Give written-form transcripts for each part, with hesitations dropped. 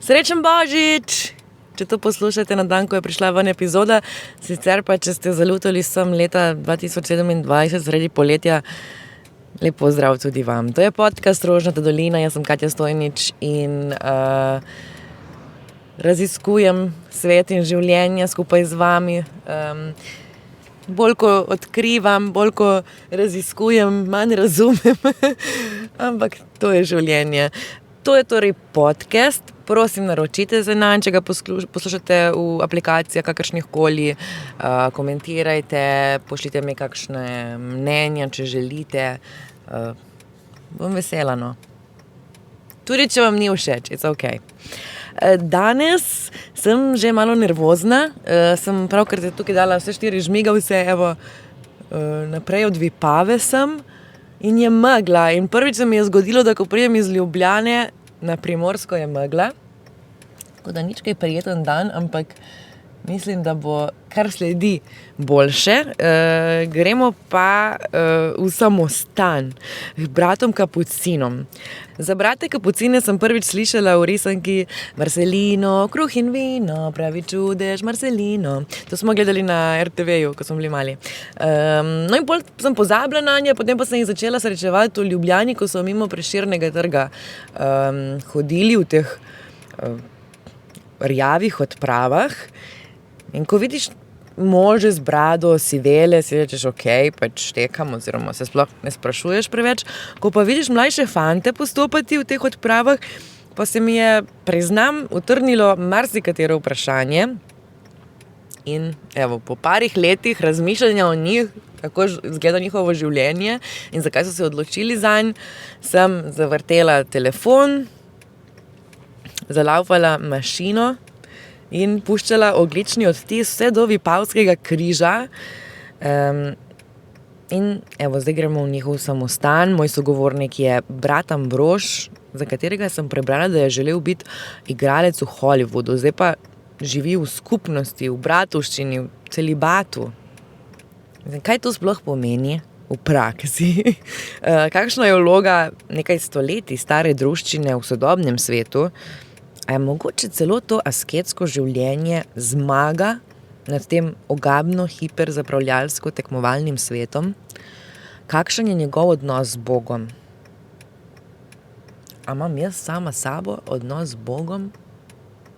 Srečen Božič! Če to poslušate na dan, ko je prišla ven epizoda, sicer pa, če ste zalutali sem leta 2027 sredi poletja, lep pozdrav tudi vam. To je podcast Rožnata dolina, jaz sem Katja Stojnič in raziskujem svet in življenje skupaj z vami. Bolj ko odkrivam, bolj ko raziskujem, manj razumem, ampak to je življenje. To je torej podcast, prosim naročite za nanj, če ga poslušate v aplikacijah kakršnihkoli, komentirajte, pošljite mi kakšne mnenja, če želite, bom vesela, no. Tudi če vam ni všeč, it's ok. Danes sem že malo nervozna, sem pravkar tukaj dala vse 4 žmigavce, evo, naprej od Vipave sem. In je megla. In prvič se mi je zgodilo, da ko pridem iz Ljubljane na Primorsko, je megla. Tako da nič kaj prijeten dan, ampak mislim, da bo kar sledi boljše. Gremo pa v samostan k bratom Kapucinom. Za brate Kapucine sem prvič slišala v risanki Marcelino, kruh in vino, pravi čudež, Marcelino. To smo gledali na RTV-ju, ko smo bili mali. No in pol sem pozabila na nje, potem pa sem jih začela srečevati v Ljubljani, ko so mimo Prešernega trga hodili v teh rjavih odpravah. In ko vidiš može z brado, sivele, si rečeš, ok, pač tekam, oziroma se sploh ne sprašuješ preveč. Ko pa vidiš mlajše fante postopati v teh odpravah, pa se mi je, priznam, utrnilo marsikatero vprašanje. In evo, po parih letih razmišljanja o njih, kako izgleda njihovo življenje in zakaj so se odločili zanj, sem zavrtela telefon, zalaufala mašino in puščala ogljični odtis vse do Vipavskega križa. In evo, zdaj gremo v njihov samostan. Moj sogovornik je brat Ambrož, za katerega sem prebrala, da je želel biti igralec v Hollywoodu. Zdaj pa živi v skupnosti, v bratovščini, v celibatu. Kaj to sploh pomeni v praksi? Kakšna je vloga nekaj stoletij stare druščine v sodobnem svetu? A je mogoče celo to asketsko življenje zmaga nad tem ogabno hiperzapravljalsko tekmovalnim svetom? Kakšen je njegov odnos z Bogom? A imam jaz sama s sabo odnos z Bogom?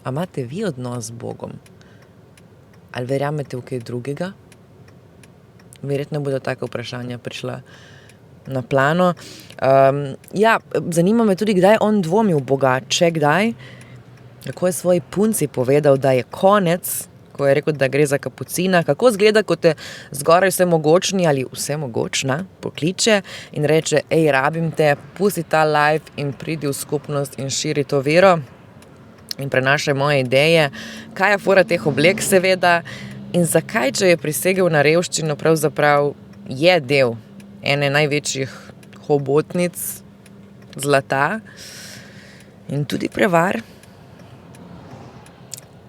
A imate vi odnos z Bogom? Ali verjamete v kaj drugega? Verjetno bodo taka vprašanja prišla na plano. Zanima me tudi, kdaj on dvomil v Boga, če kdaj. Kako je svoji punci povedal, da je konec, ko je rekel, da gre za Kapucina. Kako izgleda, ko te zgoraj vsemogočni ali vsemogočna pokliče in reče, rabim te, pusti ta life in pridi v skupnost in širi to vero in prenašaj moje ideje. Kaj je fora teh oblek, seveda, in zakaj, če je prisegel na revščino, pravzaprav je del ene največjih hobotnic zlata in tudi prevar.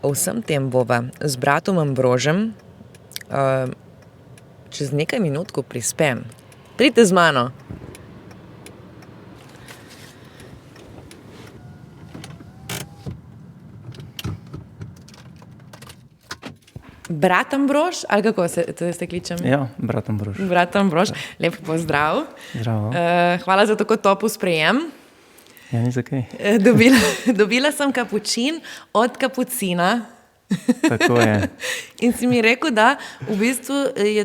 O vsem tem bova z bratom Ambrožem čez nekaj minut, ko prispem. Pridite z mano. Brat Ambrož, ali kako se kličem? Ja, brat Ambrož. Brat Ambrož, lep pozdrav. Zdravo. Hvala za tako topel sprejem. Ja, ni za kaj. Dobila sem kapučin od Kapucina. Tako je. In si mi rekel, da v bistvu je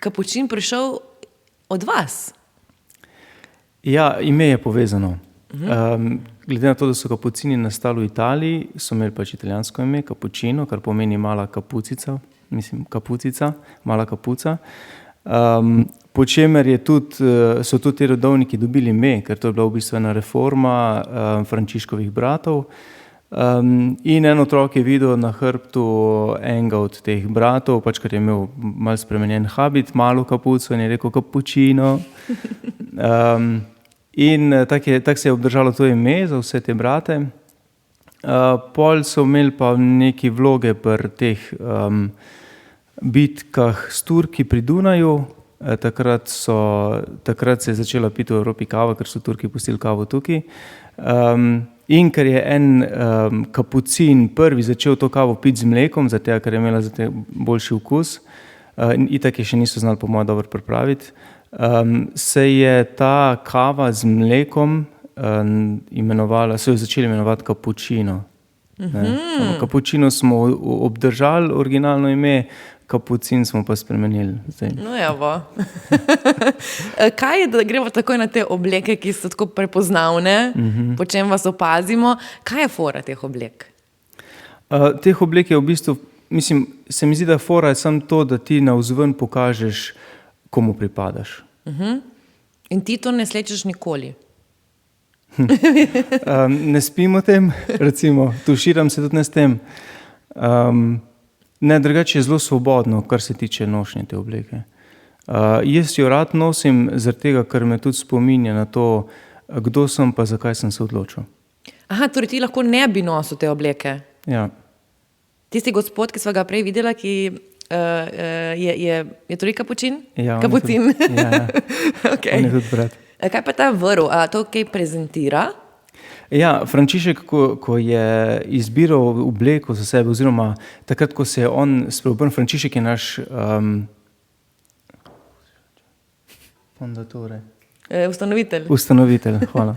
kapučin prišel od vas. Ja, ime je povezano. Glede na to, da so kapucini nastali v Italiji, so imeli pač italijansko ime, kapučino, kar pomeni mala kapucica, mala kapuca. Po čemer so tudi ti rodovniki dobili ime, ker to je bila v bistvu ena reforma Frančiškovih bratov. In en otrok je videl na hrbtu enega od teh bratov, pač ker je imel malo spremenjen habit, malo kapuco in je rekel kapučino. In tak se je obdržalo to ime za vse te brate. Pol so imeli pa neki vloge pri teh bitkah s Turki pri Dunaju. Takrat se je začela piti v Evropi kava, ker so Turki pustili kavo tukaj. In ker je en kapucin prvi začel to kavo piti z mlekom, zato ker je imela boljši okus, in itak je še niso znali po mojem dobro pripraviti, se je ta kava z mlekom so jo začeli imenovati kapučino. Kapučino smo obdržali originalno ime, kapucin smo pa spremenili zdaj. No, evo. Kaj je, da gremo takoj na te obleke, ki so tako prepoznavne, po čem vas opazimo? Kaj je fora teh oblek? Teh oblek je v bistvu, mislim, se mi zdi, da fora je samo to, da ti navzven pokažeš, komu pripadaš. In ti to ne slečeš nikoli? Ne spim o tem, recimo, tuširam se tudi ne s tem. Ne, drugače je zelo svobodno, kar se tiče nošnje te obleke. Jaz jo rad nosim, zaradi tega, ker me tudi spominja na to, kdo sem pa zakaj sem se odločil. Aha, torej ti lahko ne bi nosil te obleke. Ja. Tisti gospod, ki sva ga prej videla, ki je torej kapučin? Ja, Kapucin. Ja. Okay. On je tudi brat. Kaj pa ta vrv? A to kaj prezentira? Ja, Frančišek, ko je izbiral obleko za sebe, oziroma takrat, ko se je on spreobrnil, Frančišek je naš Ustanovitelj, hvala.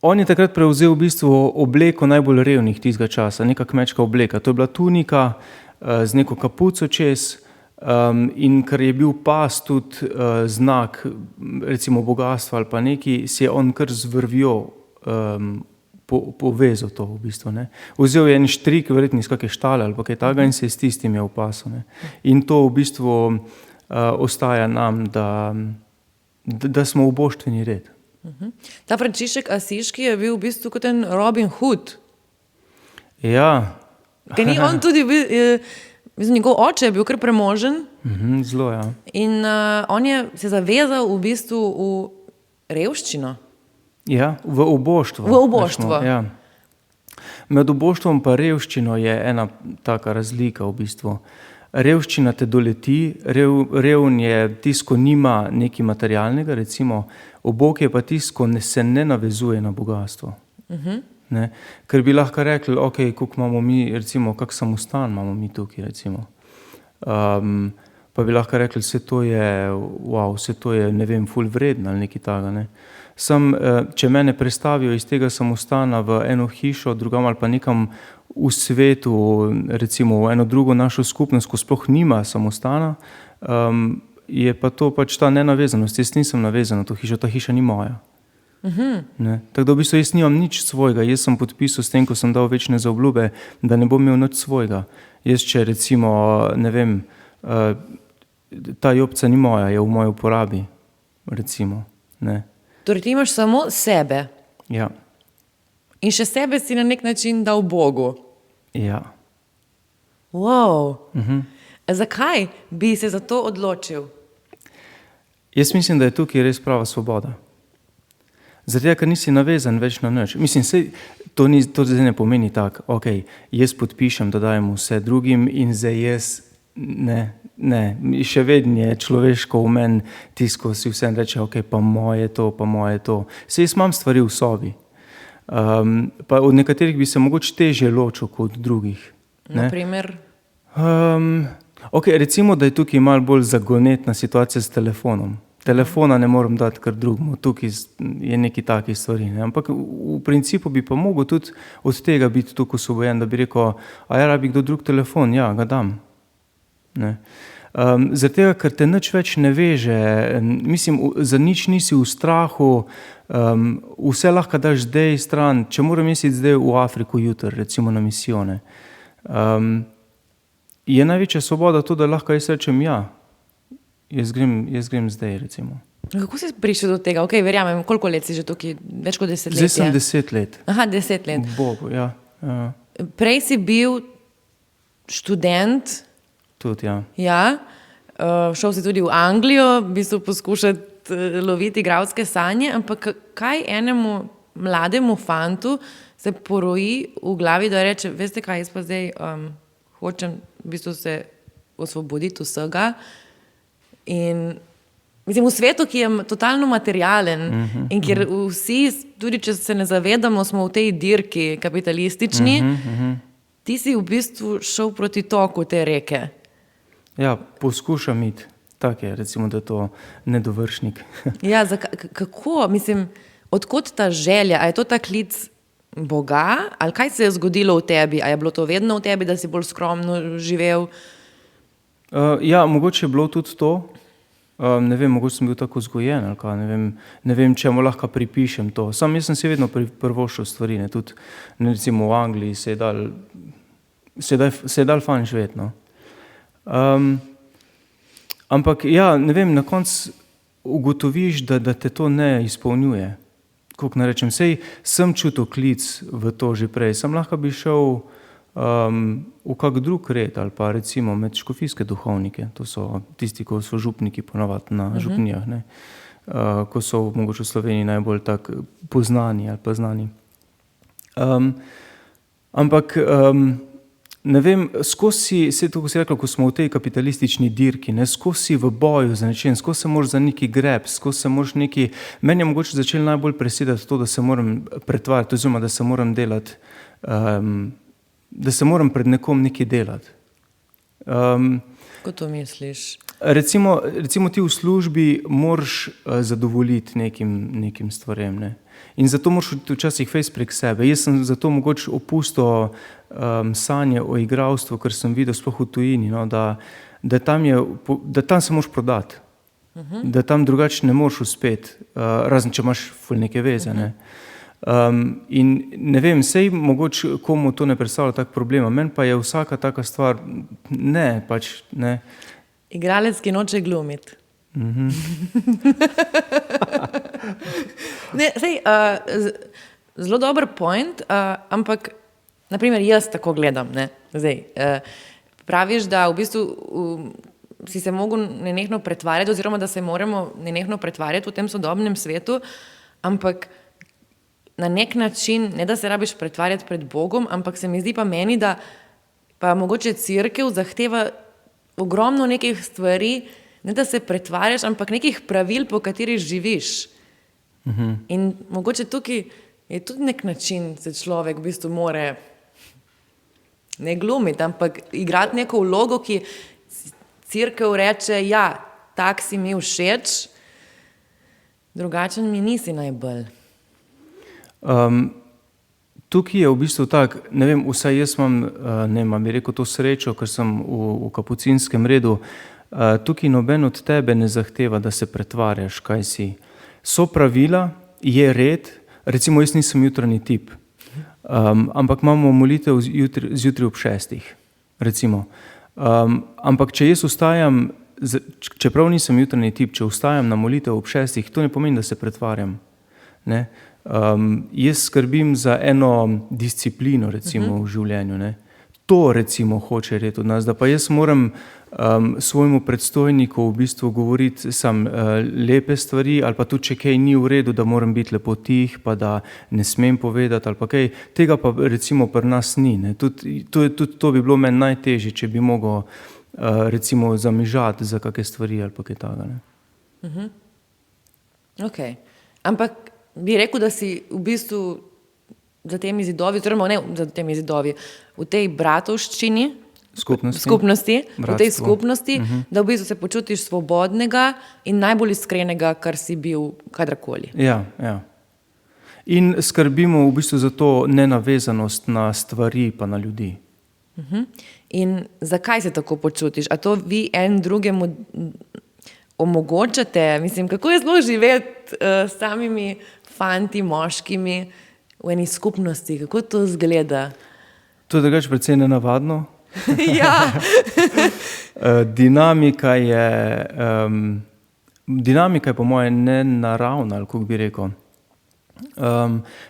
On je takrat prevzel v bistvu obleko najbolj revnih tistega časa, neka kmečka obleka. To je bila tunika z neko kapuco čez, in ker je bil pas tudi znak, recimo bogastva ali pa neki, si je on kar z vrvjo povezal to v bistvu. Ne. Vzel je en štrik, verjetno iz kakšne štale ali pa kaj takega, in se je s tistim je opasal. Ne. In to v bistvu ostaja nam, da smo uboštveni red. Ta Frančišek Asiški je bil v bistvu kot en Robin Hood. Ja. Ker ni on tudi njegov oče je bil kar premožen. Zelo, ja. In on je se zavezal v bistvu v revščino. Ja, v oboštvo. V oboštvo. Ja. Med oboštvom pa revščino je ena taka razlika v bistvu. Revščina te doleti, revn je tisto, ko nima nekaj materialnega, recimo, obok je pa tisto, ko se ne navezuje na bogatstvo. Ne? Ker bi lahko rekli, ok, koliko imamo mi, recimo, kak samostan imamo mi tukaj, recimo. Pa bi lahko rekli, vse to je, ne vem, ful vredno ali nekaj takega, ne. Sam, če mene prestavijo iz tega samostana v eno hišo, drugam ali pa nekam v svetu, recimo v eno drugo našo skupnost, ko sploh nima samostana, je pa to pač ta nenavezanost. Jaz nisem navezan na to hišo, ta hiša ni moja. Ne. Tako da v bistvu jaz nimam nič svojega. Jaz sem podpisal s tem, ko sem dal večne zaobljube, da ne bom imel nič svojega. Jaz, če recimo, ne vem, ta jopca ni moja, je v moji uporabi, recimo. Ne. Torej ti imaš samo sebe. Ja. In še sebe si na nek način dal Bogu. Ja. Wow. Zakaj bi se za to odločil? Jaz mislim, da je tukaj res prava svoboda. Zato, ker nisi navezan več na nič. Mislim, to zdaj ne pomeni tako, ok, jaz podpišem, da dajem vse drugim in zdaj jaz ne, še vedno je človeško v meni tisto, ko si vse reče, ok, pa moje to. Saj jaz imam stvari v sobi. Pa od nekaterih bi se mogoče težje ločil kot od drugih. Naprimer? Ok, recimo, da je tukaj malo bolj zagonetna situacija s telefonom. Telefona ne morem dati kar drugemu, tukaj je neki taki stvari. Ne? Ampak v principu bi pa mogel tudi od tega biti tukaj osvobojen, da bi rekel, a ja, rabi kdo drug telefon? Ja, ga dam. Ne? Zaradi tega, ker te nič več ne veže, mislim, za nič nisi v strahu, vse lahko daš zdaj stran, če moram misliti zdaj v Afriko jutri, recimo na misijone. Je največja svoboda to, da lahko jaz rečem ja, jaz grem zdaj, recimo. Kako si prišel do tega? Ok, verjamem, koliko let si že tukaj? Več kot 10 let? Zdaj sem 10 let. Aha, 10 let. Bogu, ja. Prej si bil študent. Tudi, ja. Ja. Šel si tudi v Anglijo, v bistvu poskušati loviti igralske sanje, ampak kaj enemu mlademu fantu se poroji v glavi, da reče, veste kaj, jaz pa zdaj hočem v bistvu se osvoboditi vsega in Mislim, v svetu, ki je totalno materialen in kjer vsi, tudi če se ne zavedamo, smo v tej dirki kapitalistični, ti si v bistvu šel proti toku te reke. Ja, poskušam iti. Tak je, recimo, da je to nedovršnik. Ja, kako? Mislim, odkot ta želja? A je to ta klic Boga? Ali kaj se je zgodilo v tebi? A je bilo to vedno v tebi, da si bolj skromno živel? Ja, mogoče je bilo tudi to. Ne vem, mogoče sem bil tako vzgojen ali kaj, ne vem, čemu lahko pripišem to. Sam jaz sem si vedno prvošel stvari, ne, tudi recimo v Angliji se je dal fajn živeti, no. Ampak ja, ne vem, na koncu ugotoviš, da te to ne izpolnjuje. Kako ne rečem, sej sem čutil klic v to že prej, sem lahko bi šel v kak drug red ali pa recimo med škofijske duhovnike, to so tisti, ko so župniki ponavadi na župnijah, ne, ko so mogoče v Sloveniji najbolj tak poznani ali pa znani. Ampak ne vem, skozi si, tako si rekla, ko smo v tej kapitalistični dirki, ne, skozi v boju za nečem, skozi se moraš za neki greb, skozi se moraš neki, meni je mogoče začelo najbolj presedati to, da se moram pretvarjati, oziroma da se moram delati, da se moram pred nekom nekaj delati. Kako to misliš? Recimo ti v službi moraš zadovoljiti nekim stvarem, ne. In zato moraš včasih fejst prek sebe. Jaz sem zato mogoče opustil sanje o igralstvu, ker sem videl sploh v tujini, no, da tam se moraš prodati. Da tam drugače ne moreš uspeti, razen če imaš ful neke veze, ne. In ne vem, sej mogoče komu to ne predstavlja tak problema, meni pa je vsaka taka stvar, ne, pač ne. Igralec, ki noče glumiti. Ne, sej, zelo dober point, ampak naprimer jaz tako gledam, ne, zdaj, praviš, da v bistvu si se mogel nenehno pretvarjati oziroma da se moramo nenehno pretvarjati v tem sodobnem svetu, ampak na nek način, ne da se rabiš pretvarjati pred Bogom, ampak se mi zdi pa meni, da pa mogoče cerkev zahteva ogromno nekih stvari, ne da se pretvarjaš, ampak nekih pravil, po katerih živiš. In mogoče tukaj je tudi nek način, se človek v bistvu more ne glumiti, ampak igrati neko vlogo, ki cerkev reče, ja, tak si mi všeč, drugačen mi nisi najbolj. Tukaj je v bistvu tak, ne vem, vsaj jaz imam, ne vem, bi rekel to srečo, ker sem v kapucinskem redu, tukaj noben od tebe ne zahteva, da se pretvarjaš, kaj si. So pravila, je red, recimo jaz nisem jutranji tip, ampak imamo molitev zjutraj ob 6, recimo. Ampak če jaz vstajam, čeprav nisem jutranji tip, če vstajam na molitev ob 6, to ne pomeni, da se pretvarjam, ne. Jaz skrbim za eno disciplino, recimo, v življenju, ne. To, recimo, hoče red od nas, da pa jaz moram svojemu predstojniku v bistvu govoriti sam lepe stvari, ali pa tudi, če kaj ni v redu, da moram biti lepo tih, pa da ne smem povedati, ali pa kaj, tega pa recimo pri nas ni, ne. Tudi to bi bilo meni najtežje, če bi mogel recimo zamižati za kakšne stvari, ali pa kaj takega, ne. Ok, ampak bi rekel, da si v bistvu za temi zidovi, oziroma ne za temi zidovi, v tej bratovščini, skupnosti, v tej skupnosti, da v bistvu se počutiš svobodnega in najbolj iskrenega, kar si bil kadarkoli. Ja, ja. In skrbimo v bistvu za to nenavezanost na stvari pa na ljudi. In zakaj se tako počutiš? A to vi en drugemu omogočate? Mislim, kako je zelo živeti s samimi fanti, moškimi v eni skupnosti? Kako to izgleda? To je drugače precej nenavadno. Ja. Dinamika je po moje nenaravna, ali kako bi rekel.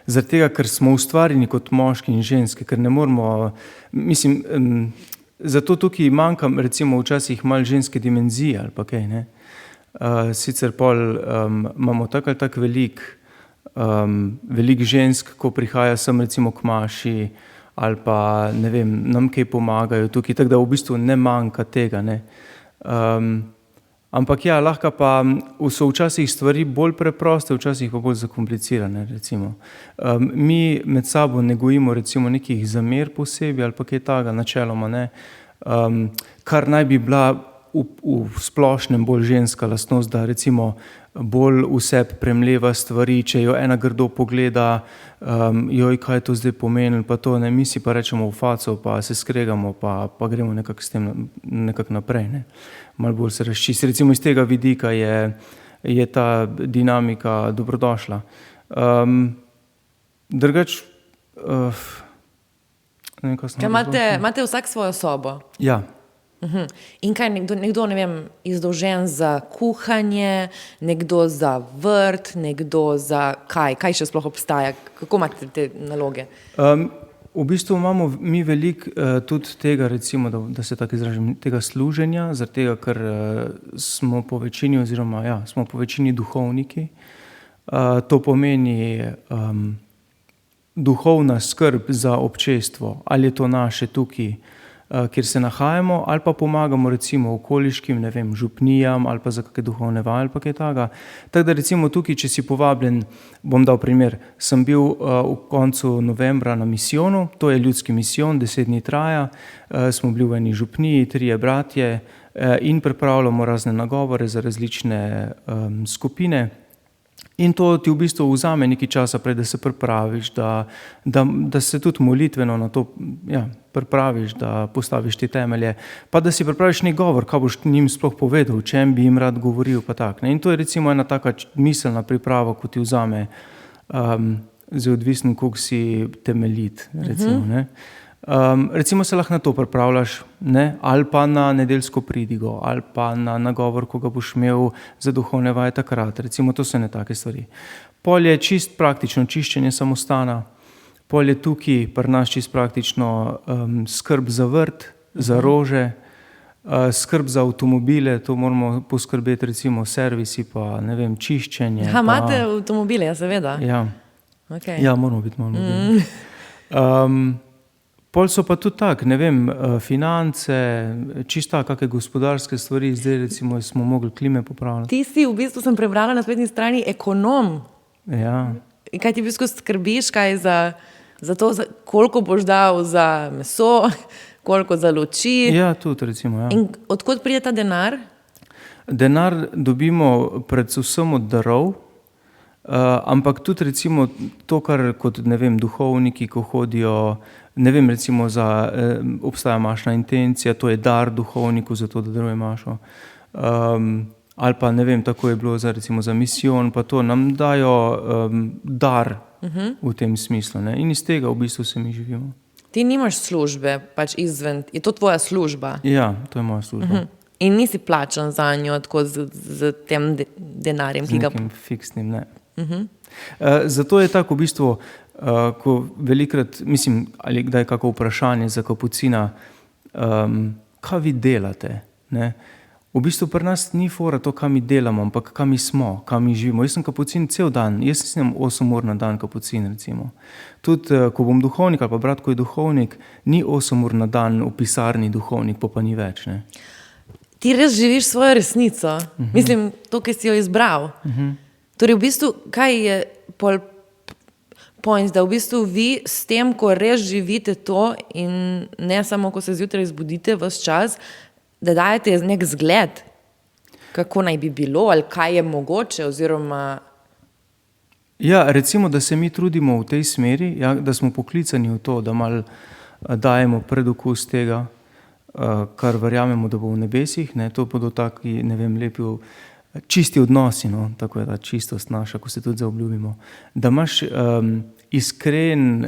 Zaradi tega, ker smo ustvarjeni kot moški in ženske, ker ne moramo, mislim, zato tukaj manjka recimo včasih malo ženske dimenzije ali pa kaj, ne. Sicer pol imamo tak ali tak veliko žensk, ko prihaja sem recimo k maši ali pa, ne vem, nam kaj pomagajo tukaj, tako da v bistvu ne manjka tega, ne. Ampak ja, lahko pa so včasih stvari bolj preproste, včasih pa bolj zakomplicirane, recimo. Mi med sabo ne gojimo recimo nekih zamer posebej ali pa kaj takega, načeloma ne, kar naj bi bila v splošnem bolj ženska lastnost, da recimo bolj v sebi premleva stvari, če jo ena grdo pogleda, joj, kaj to zdaj pomeni, pa to ne, mi si pa rečemo v faco, pa se skregamo, pa gremo nekako s tem nekako naprej, ne. Malo bolj se razčisti. Recimo iz tega vidika je ta dinamika dobrodošla. Drugač, ne vem, kaj sem Imate vsak svojo sobo? Ja. In kaj, nekdo, ne vem, izdolžen za kuhanje, nekdo za vrt, nekdo za kaj še sploh obstaja? Kako imate te naloge? V bistvu imamo mi veliko tudi tega, recimo, da se tako izražim, tega služenja, zaradi tega, ker smo po večini oziroma ja, smo po večini duhovniki. To pomeni duhovna skrb za občestvo, ali je to naše tukaj, kjer se nahajamo, ali pa pomagamo recimo okoliškim, ne vem, župnijam ali pa za kakšne duhovne vaje ali pa kaj takega. Tako da recimo tukaj, če si povabljen, bom dal primer, sem bil v koncu novembra na misijonu, to je ljudski misijon, 10 dni traja, smo bili v eni župniji, 3 bratje in pripravljamo razne nagovore za različne skupine. In to ti v bistvu vzame nekaj časa, prej, da se pripraviš, da se tudi molitveno na to pripraviš, da postaviš te temelje, pa da si pripraviš nek govor, kaj boš njim sploh povedal, o čem bi jim rad govoril, pa tak, ne. In to je recimo ena taka miselna priprava, ko ti vzame, zdaj odvisno, koliko si temeljit, recimo, ne. Recimo se lahko na to pripravljaš, ne, ali pa na nedeljsko pridigo, ali pa na nagovor, ko ga boš imel za duhovne vaje takrat, recimo to so ene take stvari. Pol je čist praktično čiščenje samostana, pol je tukaj pri nas čist praktično skrb za vrt, za rože, skrb za avtomobile, to moramo poskrbeti, recimo servisi pa, ne vem, čiščenje. Imate avtomobile, ja, seveda? Ja. Okay. Ja, moramo biti malo mobilni. Pol so pa tudi tako, ne vem, finance, čisto kakšne gospodarske stvari, zdaj recimo smo mogli klime popravljati. Ti si v bistvu, sem prebrala na spletni strani, ekonom. Ja. In kaj ti v bistvu skrbiš, kaj za to, koliko boš dal za meso, koliko za luči? Ja, tudi recimo, ja. In odkot pride ta denar? Denar dobimo predvsem od darov, ampak tudi recimo to, kar kot, ne vem, duhovniki, ko hodijo, ne vem, recimo obstaja mašna intencija, to je dar duhovniku za to, da daruje mašo. Ali pa, ne vem, tako je bilo recimo za misijon, pa to nam dajo dar v tem smislu, ne. In iz tega v bistvu se mi živimo. Ti nimaš službe, pač izven, je to tvoja služba? Ja, to je moja služba. In nisi plačan za njo, tako z tem denarjem, ki ga... Z nekim fiksnim, ne. Zato je tako v bistvu, ko velikrat, mislim, ali kdaj kako vprašanje za kapucina, kaj vi delate, ne? V bistvu pri nas ni fora to, kaj mi delamo, ampak kaj mi smo, kaj mi živimo. Jaz sem kapucin cel dan, jaz sem 8 ur na dan kapucin, recimo. Tudi, ko bom duhovnik ali pa brat, ko je duhovnik, ni 8 ur na dan v pisarni duhovnik, pa ni več, ne. Ti res živiš svojo resnico, mislim, to, ki si jo izbral. Torej, v bistvu, kaj je point, da v bistvu vi s tem, ko res živite to in ne samo, ko se zjutraj zbudite ves čas, da dajete nek zgled, kako naj bi bilo ali kaj je mogoče oziroma... Ja, recimo, da se mi trudimo v tej smeri, ja, da smo poklicani v to, da malo dajemo predokus tega, kar verjamemo, da bo v nebesih, ne, to bodo taki, ne vem, lepi čisti odnosi, no, tako je ta čistost naša, ko se tudi zaobljubimo. Da imaš iskren,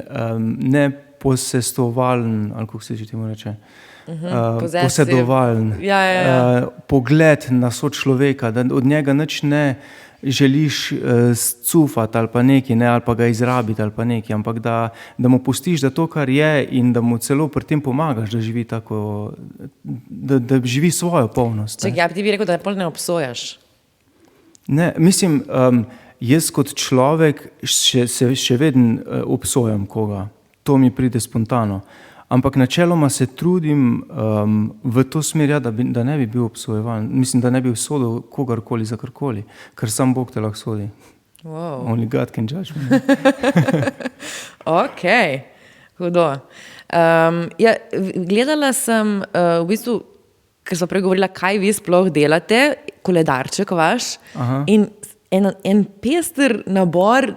ne posestovalen, ali kako se že temu reče, posedovalen pogled na sočloveka, da od njega nič ne želiš scufati ali pa nekaj, ne, ali pa ga izrabiti ali pa nekaj, ampak da mu pustiš, da to, kar je in da mu celo pri tem pomagaš, da živi tako, da živi svojo polnost. Čak, ja, ti bi rekel, da ne obsojaš. Ne, mislim, jaz kot človek še vedno obsojam koga. To mi pride spontano. ampak načeloma se trudim v to smer, ja, da ne bi bil obsojevan. Mislim, da ne bi sodil kogarkoli za karkoli, ker sam Bog te lahko sodi. Wow. Only God can judge me. Ok, hudo. Ja, gledala sem v bistvu, ker so prej govorila, kaj vi sploh delate, koledarček vaš. Aha. In en pester nabor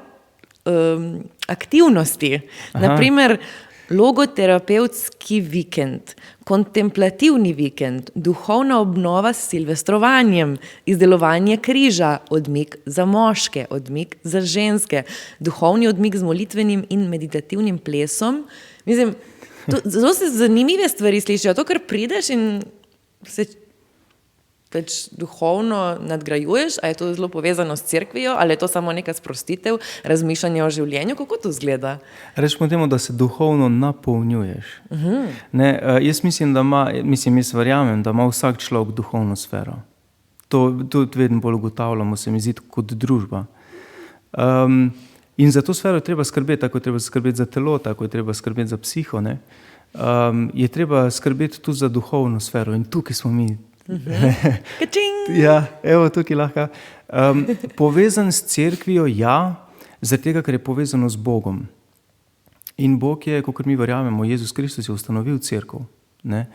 aktivnosti. Naprimer, logoterapevtski vikend, kontemplativni vikend, duhovna obnova s silvestrovanjem, izdelovanje križa, odmik za moške, odmik za ženske, duhovni odmik z molitvenim in meditativnim plesom. Mislim, zelo se zanimive stvari slišijo. To, kar prideš in se pač duhovno nadgrajuješ, a je to zelo povezano s cerkvijo, ali je to samo neka sprostitev, razmišljanje o življenju, kako to izgleda? Rečemo temu, da se duhovno napolnjuješ. Ne, jaz mislim, jaz verjamem, da ima vsak človek duhovno sfero. To tudi vedno bolj ugotavljamo, se mi zdi, kot družba. In za to sfero je treba skrbeti, tako je treba skrbeti za telo, tako je treba skrbeti za psiho, ne. Je treba skrbeti tudi za duhovno sfero in tukaj smo mi. Kačing! Ja, evo, tukaj lahko. Povezan s cerkvijo, ja, zaradi tega, ker je povezano z Bogom. In Bog je, kakor mi verjamemo, Jezus Kristus je ustanovil cerkev. Ne?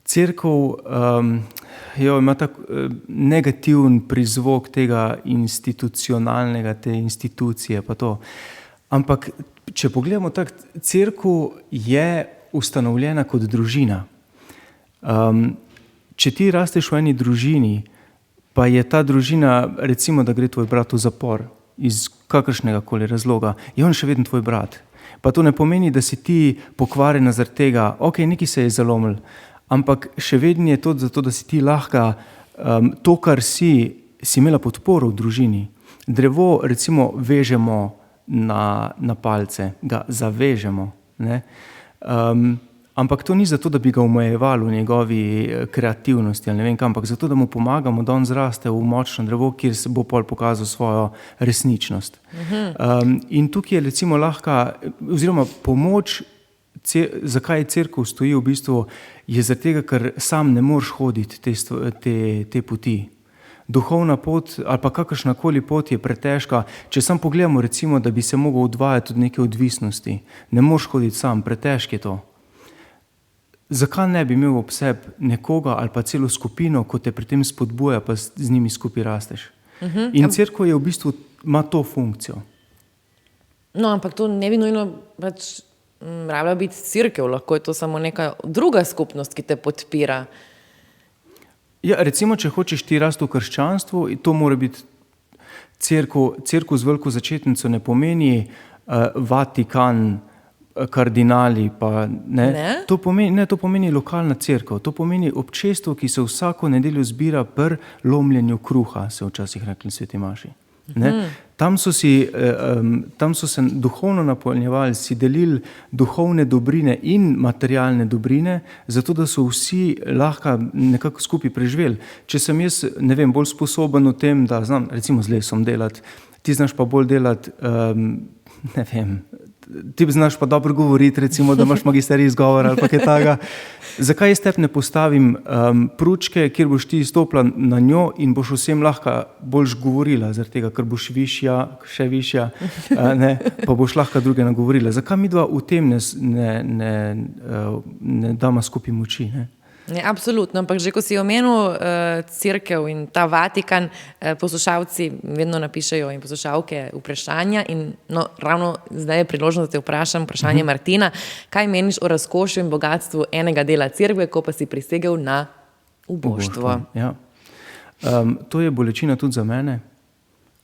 Cerkev ima tak negativen prizvok tega institucionalnega, te institucije pa to. Ampak, če pogledamo tako, cerkev je ustanovljena kot družina. Če ti rasteš v eni družini, pa je ta družina, recimo, da gre tvoj brat v zapor iz kakršnega koli razloga, je on še vedno tvoj brat. Pa to ne pomeni, da si ti pokvarjena zaradi tega, ok, nekaj se je zalomil, ampak še vedno je to zato, da si ti lahko to, kar si imela podporo v družini. Drevo, recimo, vežemo na palce, ga zavežemo, ne? Ampak to ni zato, da bi ga omejevali v njegovi kreativnosti ali ne vem kam, ampak zato, da mu pomagamo, da on zraste v močno drevo, kjer se bo pol pokazal svojo resničnost. In tukaj je recimo lahko, oziroma pomoč, zakaj cerkev stoji v bistvu, je zaradi tega, ker sam ne moreš hoditi te poti. Duhovna pot ali pa kakršnakoli pot je pretežka. Če sam pogledamo recimo, da bi se mogel odvajati od neke odvisnosti, ne moreš hoditi sam, pretežk je to. Zakaj ne bi imel ob sebi nekoga ali pa celo skupino, ko te pri tem spodbuja, pa z njimi skupaj rasteš? In cerkev je v bistvu, ima to funkcijo. No, ampak to ne bi nujno pač rabila biti cerkev, lahko je to samo neka druga skupnost, ki te podpira. Ja, recimo, če hočeš ti rasti v krščanstvu, to mora biti cerkev z veliko začetnico, ne pomeni Vatikan, kardinali, pa ne. To pomeni lokalna cerkev, to pomeni občestvo, ki se vsako nedeljo zbira pri lomljenju kruha, se včasih rekli sveti maši. Tam so se duhovno napolnjevali, si delili duhovne dobrine in materialne dobrine, zato da so vsi lahko nekako skupaj preživeli. Če sem jaz, ne vem, bolj sposoben v tem, da znam recimo z lesom delati, ti znaš pa bolj delati, ne vem, ti znaš pa dobro govoriti, recimo, da imaš magisterij izgovora ali pa kaj takega. Zakaj jaz tebi ne postavim pručke, kjer boš ti stopila na njo in boš vsem lahko boljš govorila, zaradi tega, ker boš višja, še višja, ne, pa boš lahko druge nagovorila. Zakaj mi dva v tem ne damo skupaj moči, ne? Ne, absolutno, ampak že ko si omenil cerkev in ta Vatikan, poslušalci vedno napišejo in poslušalke vprašanja in no, ravno zdaj je priložnost, da te vprašam vprašanje Martina, kaj meniš o razkošju in bogatstvu enega dela cerkve, ko pa si prisegel na uboštvo? Ja. To je bolečina tudi za mene,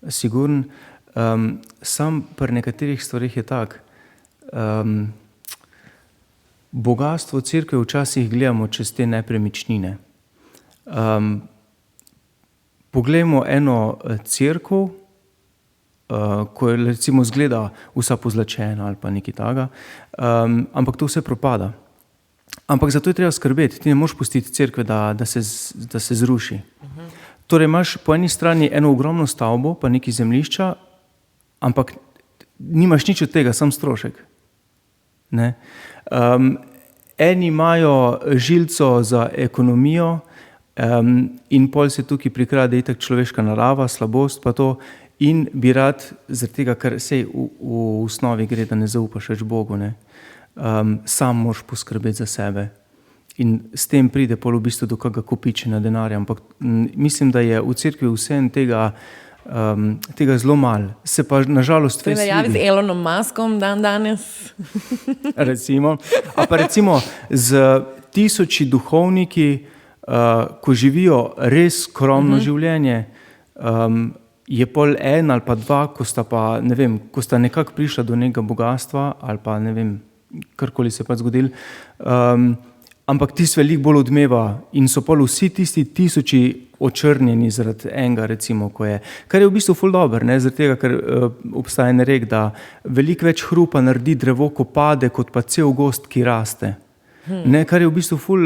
sigurno. Sam pri nekaterih stvarih je tak. Bogatstvo cerkve včasih gledamo čez te nepremičnine. Poglejmo eno cerkev, ko je recimo zgleda vsa pozlačena ali pa nekaj takega, ampak to vse propada. Ampak zato je treba skrbeti, ti ne moreš pustiti cerkve, da se zruši. Torej imaš po eni strani eno ogromno stavbo, pa nekaj zemljišča, ampak nimaš nič od tega, sam strošek. Ne? eni imajo žilico za ekonomijo, in pol se tukaj prikrade itak človeška narava, slabost pa to, in bi rad, zaradi tega, ker sej v osnovi gre, da ne zaupaš več Bogu, ne. Sam moraš poskrbeti za sebe. In s tem pride pol v bistvu do kakega kopičenja denarja, ampak mislim, da je v cerkvi vseeno tega zelo malo. Se pa nažalost res Primerjavi vidi. z Elonom Muskom danes. Recimo, a pa recimo z 1000 duhovniki, ko živijo res skromno življenje, je pol en ali pa dva, ko sta pa, ne vem, ko sta nekako prišla do nekega bogatstva ali pa ne vem, karkoli se pa zgodilo, ampak tisti veliko bolj odmeva in so pol vsi tisti 1000 očrnjeni zaradi enega, recimo, ko je, kar je v bistvu ful dobro, ne, zaradi tega, ker obstaja en rek, da veliko več hrupa naredi drevo, ko pade, kot pa cel gozd, ki raste. Ne, kar je v bistvu ful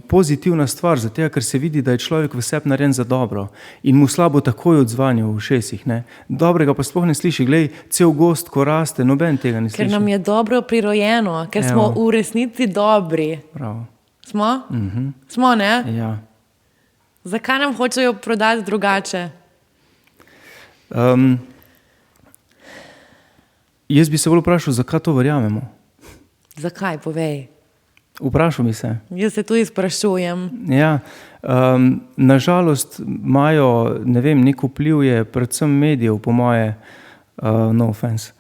pozitivna stvar, zato ker se vidi, da je človek v sebi narejen za dobro in mu slabo takoj odzvanja v ušesih. Ne. Dobrega pa sploh ne sliši. Glej, cel gozd, ko raste, noben tega ne sliši. Ker nam je dobro prirojeno, ker smo v resnici dobri. Prav. Smo? Smo, ne? Ja. Zakaj nam hočejo prodati drugače? Jaz bi se bolj vprašal, zakaj to verjamemo. Zakaj, povej. Vprašal bi se. Jaz se tudi sprašujem. Ja, nažalost imajo, ne vem, nek vpliv je predvsem medijev, po moje, no offense.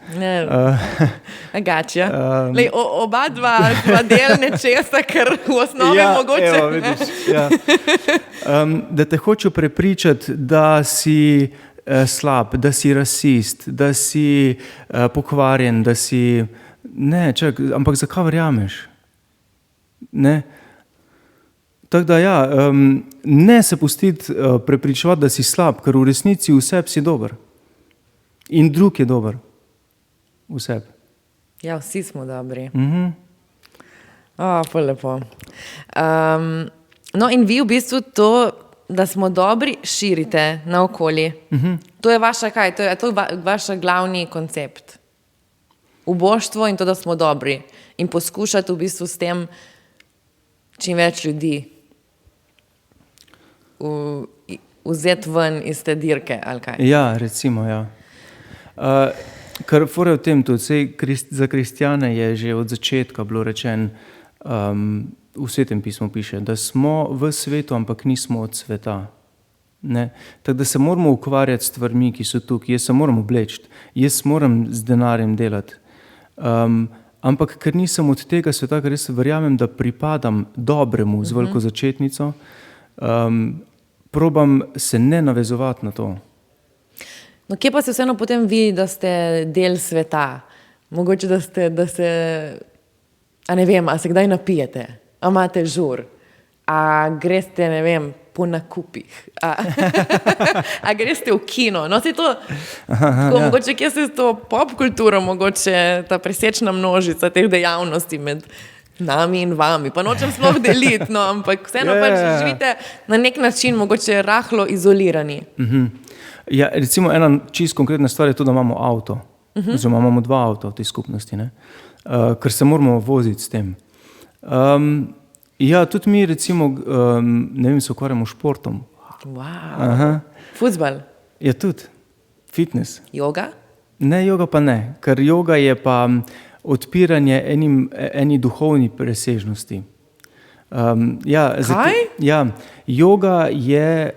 Agačja. Oba dva del nečesa, ker v osnovi mogoče. Evo, vidiš, ja. Da te hočejo prepričati, da si slab, da si rasist, da si pokvarjen, da si... Ne, čak, ampak zakaj verjameš? Ne. Tako da ja, ne se pustiti prepričevati, da si slab, ker v resnici v sebi si dober. In drug je dober. V sebi. Ja, vsi smo dobri. Ful lepo. No in vi v bistvu to, da smo dobri, širite naokoli. To je vaša kaj? To je vaš glavni koncept. Uboštvo in to, da smo dobri. In poskušati v bistvu s tem čim več ljudi vzeti ven iz te dirke, ali kaj? Ja, recimo, ja. Kar fora v tem tudi, za kristjane je že od začetka bilo rečeno, v Svetem pismu piše, da smo v svetu, ampak nismo od sveta. Ne? Tako da se moramo ukvarjati s stvarmi, ki so tukaj, jaz se moram obleči, jaz moram z denarjem delati. Ampak ker nisem od tega sveta, ker res verjamem, da pripadam dobremu z veliko začetnico, probam se ne navezovati na to. No, kje pa se vseeno potem vidi, da ste del sveta? Mogoče, da se, a ne vem, a se kdaj napijete? A imate žur? A greste, ne vem, po nakupih? A greste v kino? No, se to, mogoče, kje se s to popkulturo, mogoče ta presečna množica teh dejavnosti med nami in vami. Pa nočem sploh deliti, no, ampak vseeno pač živite na nek način, mogoče rahlo izolirani. Ja, recimo ena čisto konkretna stvar je to, da imamo avto. Oziroma imamo 2 avta v tej skupnosti, ne? Ker se moramo voziti s tem. Ja, tudi mi recimo, ne vem, se ukvarjamo športom. Wow. Fuzbal? Ja, tudi. Fitness. Joga? Ne, joga pa ne, ker joga je pa odpiranje eni duhovni presežnosti. Kaj? Ja, joga je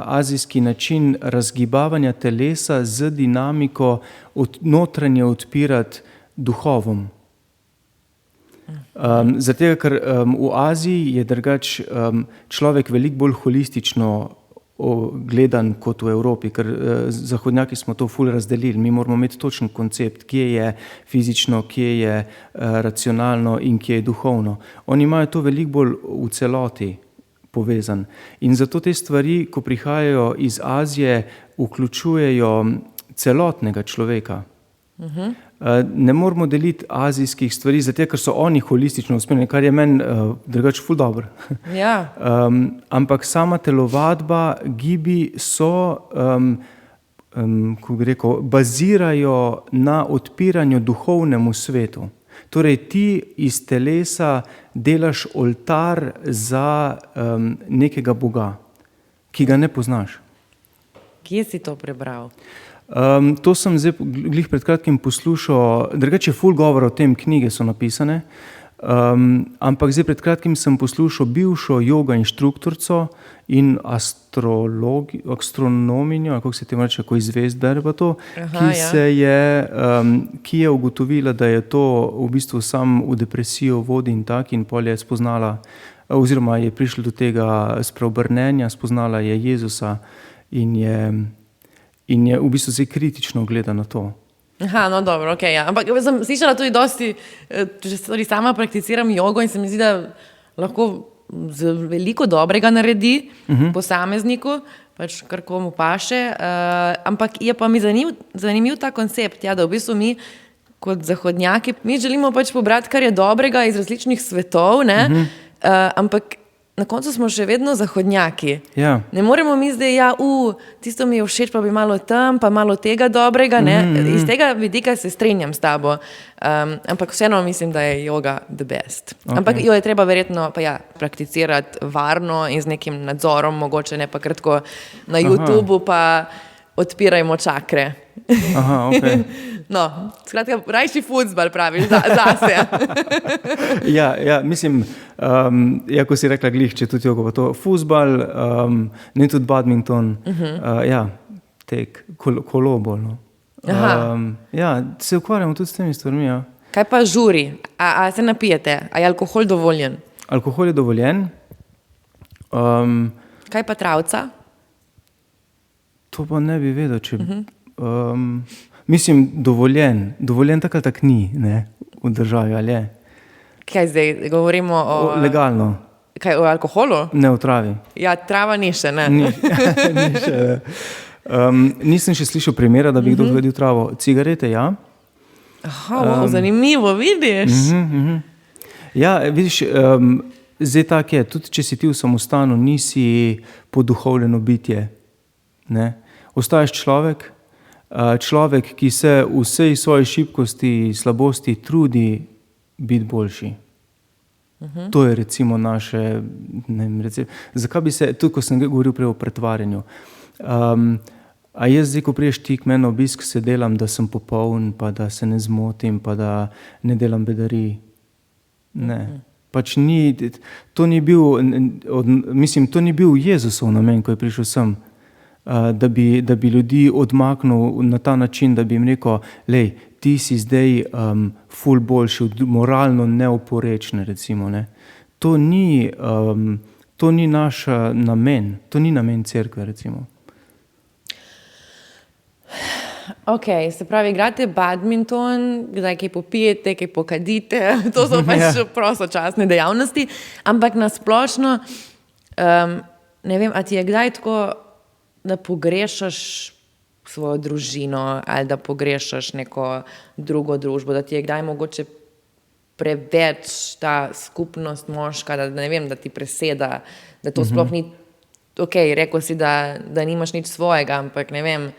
azijski način razgibavanja telesa z dinamiko notranje odpirati duhovom. Zato, ker v Aziji je drugače človek veliko bolj holistično gledan kot v Evropi, ker zahodnjaki smo to ful razdelili. Mi moramo imeti točen koncept, kje je fizično, kje je racionalno in kje je duhovno. Oni imajo to veliko bolj v celoti povezan. In zato te stvari, ko prihajajo iz Azije, vključujejo celotnega človeka. Ne moramo deliti azijskih stvari, zato ker so oni holistično usmerjeni, kar je meni drugače ful dobro. Ja. Ampak sama telovadba, gibi so, kako bi rekel, bazirajo na odpiranju duhovnemu svetu. Torej, ti iz telesa delaš oltar za nekega Boga, ki ga ne poznaš. Kje si to prebral? To sem zdaj glih pred kratkim poslušal, drugače ful govora o tem, knjige so napisane, ampak zdaj pred kratkim sem poslušal bivšo joga inštruktorico in astronominjo, kako se temu reče, ko izvest bere pa to, ki je ugotovila, da je to v bistvu sam v depresijo vodi in tak, in pol je spoznala, oziroma je prišla do tega spreobrnenja, spoznala je Jezusa in je v bistvu zdaj kritično gleda na to. No dobro, ok, ja. Ampak sem slišala tudi dosti, tudi sama prakticiram jogo in se mi zdi, da lahko veliko dobrega naredi posamezniku, pač kar komu paše, ampak je pa mi zanimiv ta koncept, ja, da v bistvu mi kot zahodnjaki, mi želimo pač pobrati, kar je dobrega iz različnih svetov, ne, ampak na koncu smo še vedno zahodnjaki. Ja. Ne moremo mi zdaj, tisto mi je všeč, pa bi malo tam, pa malo tega dobrega, ne. Iz tega vidika se strinjam s tabo, ampak vseeno mislim, da je joga the best. Okay. Ampak jo je treba verjetno prakticirati varno in z nekim nadzorom, mogoče ne pa kratko na YouTubeu, pa odpirajmo čakre. Aha, ok. No, skratka, rajši fuzbal praviš zase. Ja, mislim, ko si rekla glih, če tudi jogo, pa to fuzbal, ne tudi badminton, tek, kolo bolj, no. Se ukvarjamo tudi s temi stvarmi, ja. Kaj pa žuri? A se napijete? A je alkohol dovoljen? Alkohol je dovoljen. Kaj pa travca? To pa ne bi vedel, če... mislim, dovoljen tako ali tak ni, ne, v državi, ali je? Kaj zdaj, govorimo o... Legalno. Kaj, o alkoholu? Ne, o travi. Ja, trava ni še, ne? Ni še, nisem še slišal primera, da bi kdo kadil travo. Cigarete, ja. Zanimivo, vidiš? Ja, vidiš, zdaj tak je, tudi če si ti v samostanu, nisi poduhovljeno bitje, ne. Ostaješ človek, ki se v vsej svoji šibkosti, slabosti trudi biti boljši. To je recimo naše, ne vem, zakaj bi se, tudi ko sem govoril prej o pretvarjanju, a jaz zdaj, ko priješ ti k meni na obisk, se delam, da sem popoln, pa da se ne zmotim, pa da ne delam bedarij. Ne. Pač ni, to ni bil Jezusov namen, ko je prišel sem, da bi ljudi odmaknil na ta način, da bi jim rekel, lej, ti si zdaj ful boljši, moralno neoporečne, recimo, ne. To ni naš namen, to ni namen cerkve, recimo. Ok, se pravi, igrate badminton, kdaj kaj popijete, kaj pokadite, to so pač prostočasne dejavnosti, ampak na splošno, ne vem, a ti je kdaj tako, da pogrešaš svojo družino ali da pogrešaš neko drugo družbo, da ti je kdaj mogoče preveč ta skupnost moška, da ne vem, da ti preseda, da to sploh ni, ok, rekel si, da nimaš nič svojega, ampak ne vem,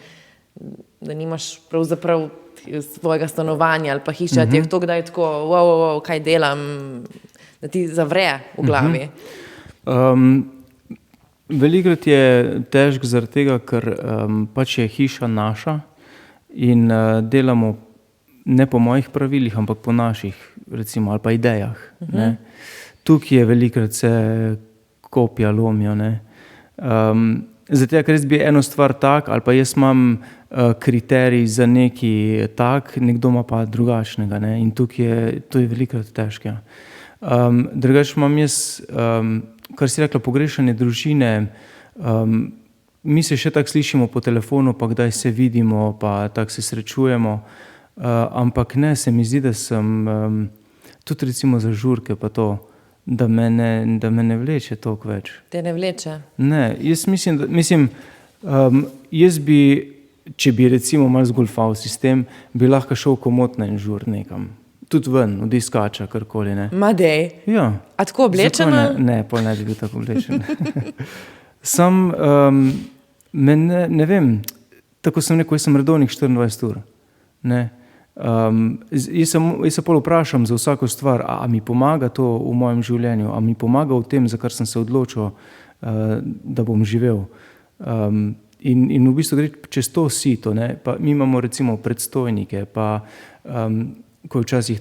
da nimaš pravzaprav svojega stanovanja ali pa hiša, ti je to kdaj tako, wow, kaj delam, da ti zavre v glavi. Velikrat je težko zaradi tega, ker pač je hiša naša in delamo ne po mojih pravilih, ampak po naših, recimo, ali pa idejah, ne. Tukaj je velikrat se kopja lomijo, ne. Zato, ker jaz bi eno stvar tak, ali pa jaz imam kriterij za neki tak, nekdo ima pa drugačnega, ne. In tukaj to je velikrat težko, ja. Drugače imam jaz, kar si rekla, pogrešanje družine, mi se še tako slišimo po telefonu, pa kdaj se vidimo, pa tako se srečujemo, ampak ne, se mi zdi, da sem tudi recimo za žurke pa to, da me ne vleče toliko več. Te ne vleče? Ne, jaz mislim, jaz bi, če bi recimo malo zgolfal sistem, bi lahko šel komot na en žur nekam. Tudi ven, od iskača, karkoli, ne. Ma dej. Ja. A tako oblečena? Ne, pol ne bi bil tako oblečen. Sam, ne vem, tako sem rekel, jaz sem redovnik 24 ur, ne. Jaz se pol vprašam za vsako stvar, a mi pomaga to v mojem življenju, a mi pomaga v tem, za kar sem se odločil, da bom živel. In v bistvu gre čez to sito, ne? Pa mi imamo recimo predstojnike, pa ko včasih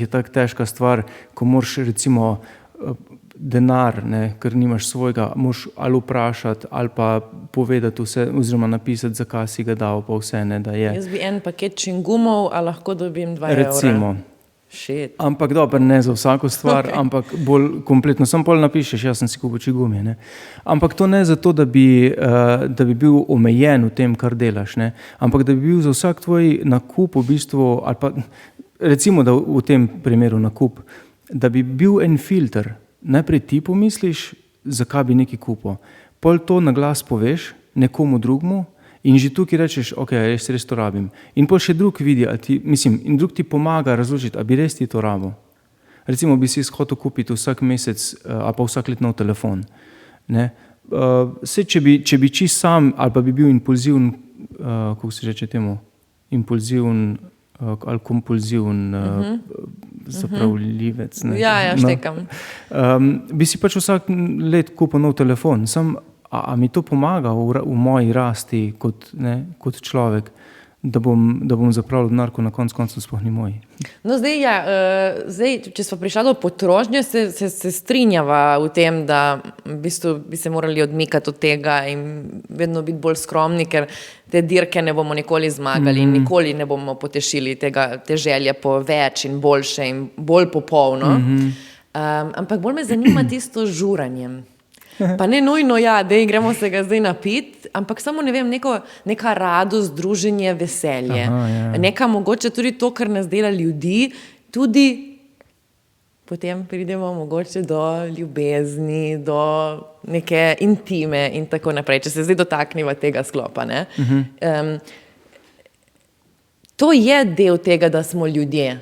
je tak težka stvar, ko moraš recimo denar, ne, ker nimaš svojega, moraš ali vprašati ali pa povedati vse, oziroma napisati, zakaj si ga dal, pa vse, ne, da je. Jaz bi en paket čingumov, a lahko dobim 2 evra. Recimo. Shit. Ampak dobro, ne za vsako stvar, ampak bolj kompletno. Sam pol napišeš, jaz sem si kupil čigumije, ne. Ampak to ne zato, da bi bil omejen v tem, kar delaš, ne. Ampak da bi bil za vsak tvoj nakup v bistvu, ali pa recimo, da v tem primeru nakup, da bi bil en filter. Najprej ti pomisliš, zakaj bi nekaj kupil. Pol to na glas poveš nekomu drugmu in že tukaj rečeš, ok, jaz res to rabim. In pol še drug vidi, in drug ti pomaga razložiti, a bi res ti to rabil. Recimo bi si hotel kupiti vsak mesec ali pa vsak let nov telefon. Ne? Saj, če bi čist sam ali pa bi bil impulziven, kako se reče temu, impulziven ali kompulziven zapravljivec. Ne? Ja, štekam. Bi si pač vsak let kupil nov telefon. A mi to pomaga v moji rasti kot človek, da bom zapravil denar, ko na koncu sploh ni moj. No, zdaj, če smo prišli do potrošnje, se strinjava v tem, da v bistvu bi se morali odmikati od tega in vedno biti bolj skromni, ker te dirke ne bomo nikoli zmagali in nikoli ne bomo potešili te želje po več in boljše in bolj popolno. Ampak bolj me zanima tisto žuranjem. Pa ne nujno, dej, gremo se ga zdaj napiti, ampak samo, ne vem, neka radost, druženje, veselje. Neka mogoče tudi to, kar nas dela ljudi, tudi potem pridemo mogoče do ljubezni, do neke intime in tako naprej, če se zdaj dotakniva tega sklopa, ne. To je del tega, da smo ljudje,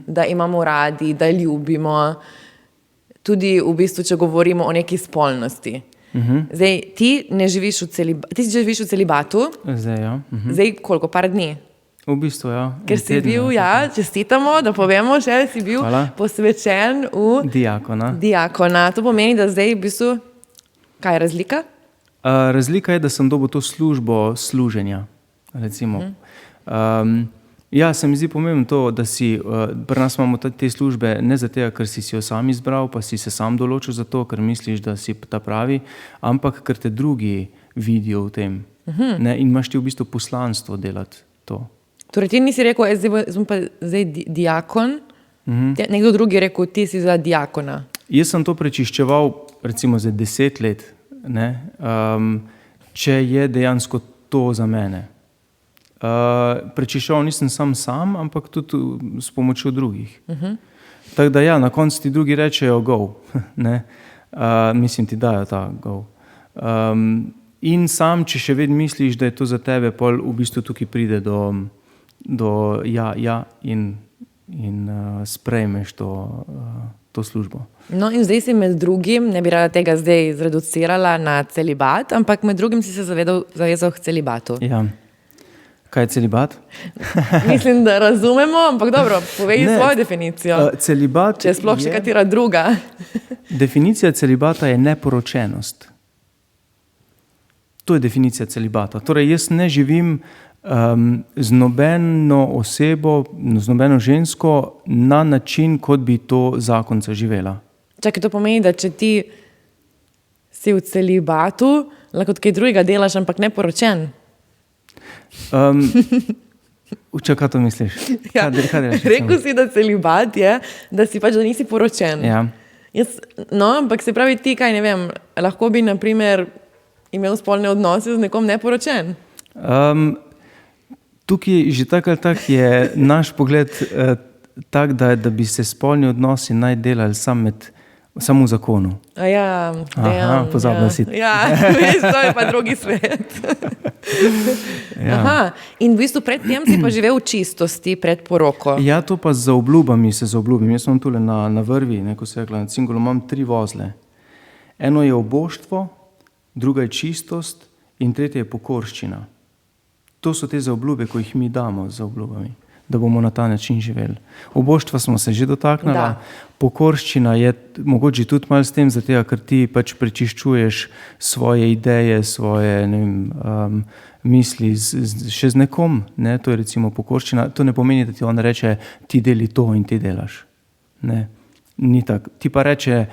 da imamo radi, da ljubimo. Tudi v bistvu, če govorimo o neki spolnosti. Zdaj, ti živiš v celibatu. Zdaj, ja. Zdaj, koliko, par dni? V bistvu, ja. Ker si bil, čestitamo, da povemo še, si bil posvečen v diakona. To pomeni, da zdaj v bistvu, kaj je razlika? Razlika je, da sem dobil to službo služenja, recimo. Ja, se mi zdi pomembno to, da pri nas imamo te službe ne zato, ker si jo sam izbral, pa si se sam določil za to, ker misliš, da si ta pravi, ampak ker te drugi vidijo v tem. Ne, in imaš ti v bistvu poslanstvo delati to. Torej ti nisi rekel, sem pa zdaj diakon, nekdo drugi je rekel, ti si za diakona. Jaz sem to prečiščeval recimo za 10 let, ne, če je dejansko to za mene. Prečiščeval nisem sam, ampak tudi s pomočjo drugih. Tako da na koncu ti drugi rečejo go, ne? Mislim, ti dajo ta go. In sam, če še vedno misliš, da je to za tebe, pol v bistvu tukaj pride do in sprejmeš to službo. No in zdaj si med drugim, ne bi rada tega zdaj zreducirala na celibat, ampak med drugim si se zavezal k celibatu. Ja. Kaj je celibat? Mislim, da razumemo, ampak dobro, povej svojo definicijo. Celibat če je sploh še katera druga. Definicija celibata je neporočenost. To je definicija celibata. Torej, jaz ne živim z nobeno osebo, z nobeno žensko na način, kot bi to zakonca živela. Čakaj, to pomeni, da če ti si v celibatu, lahko kaj drugega delaš, ampak neporočen. Kaj to misliš? Ja, rekel si, da celibat je, da si pač, da nisi poročen. Ja. Ampak se pravi ti, kaj ne vem, lahko bi naprimer imel spolne odnose z nekom neporočen? Tukaj že tak ali tak je naš pogled tak, da bi se spolni odnosi naj delali samo v zakonu. Pozabila si. Ja, to je pa drugi svet. In v bistvu pred tem si pa živel v čistosti pred poroko. Ja, to pa za obljubami se zaobljubim. Jaz sem tule na vrvi, ko se rekla, na Cingolu imam 3 vozle. Eno je oboštvo, druga je čistost in tretja je pokorščina. to so te zaobljube, ko jih mi damo z zaobljubami, da bomo na ta način živeli. Oboštva smo se že dotaknili, pokorščina je mogoče tudi malo s tem, zato ker ti pač prečiščuješ svoje ideje, svoje misli še z nekom, ne? To je recimo pokorščina. To ne pomeni, da ti on reče, ti deli to in ti delaš. Ne? Ni tako. Ti pa reče,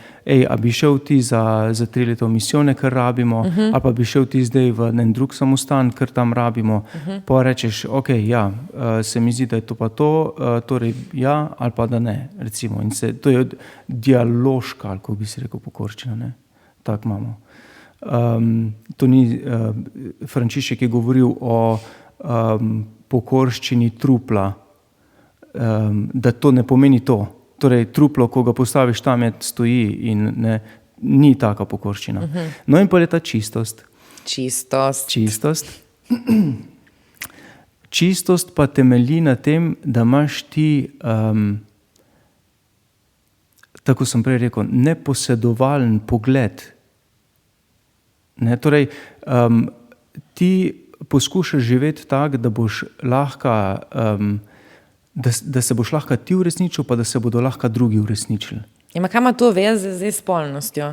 a bi šel ti za 3 leta v misijone, kar rabimo, ali pa bi šel ti zdaj v en drug samostan, kar tam rabimo. Pa rečeš, ok, ja, se mi zdi, da je to pa to, torej ja, ali pa da ne, recimo. In to je dialoška, ali kako bi si rekel, pokorščina, ne? Tako imamo. To ni, Frančišek je govoril o pokorščini trupla, da to ne pomeni to. Torej, truplo, ko ga postaviš tam, stoji in ni taka pokorščina. No in pa je ta čistost. Čistost. Čistost pa temelji na tem, da imaš ti, tako sem prej rekel, neposedovalen pogled. Ne? Torej, ti poskušaš živeti tako, da boš lahko da se boš lahko ti uresničil, pa da se bodo lahko drugi uresničili. Kaj ima to veze z spolnostjo?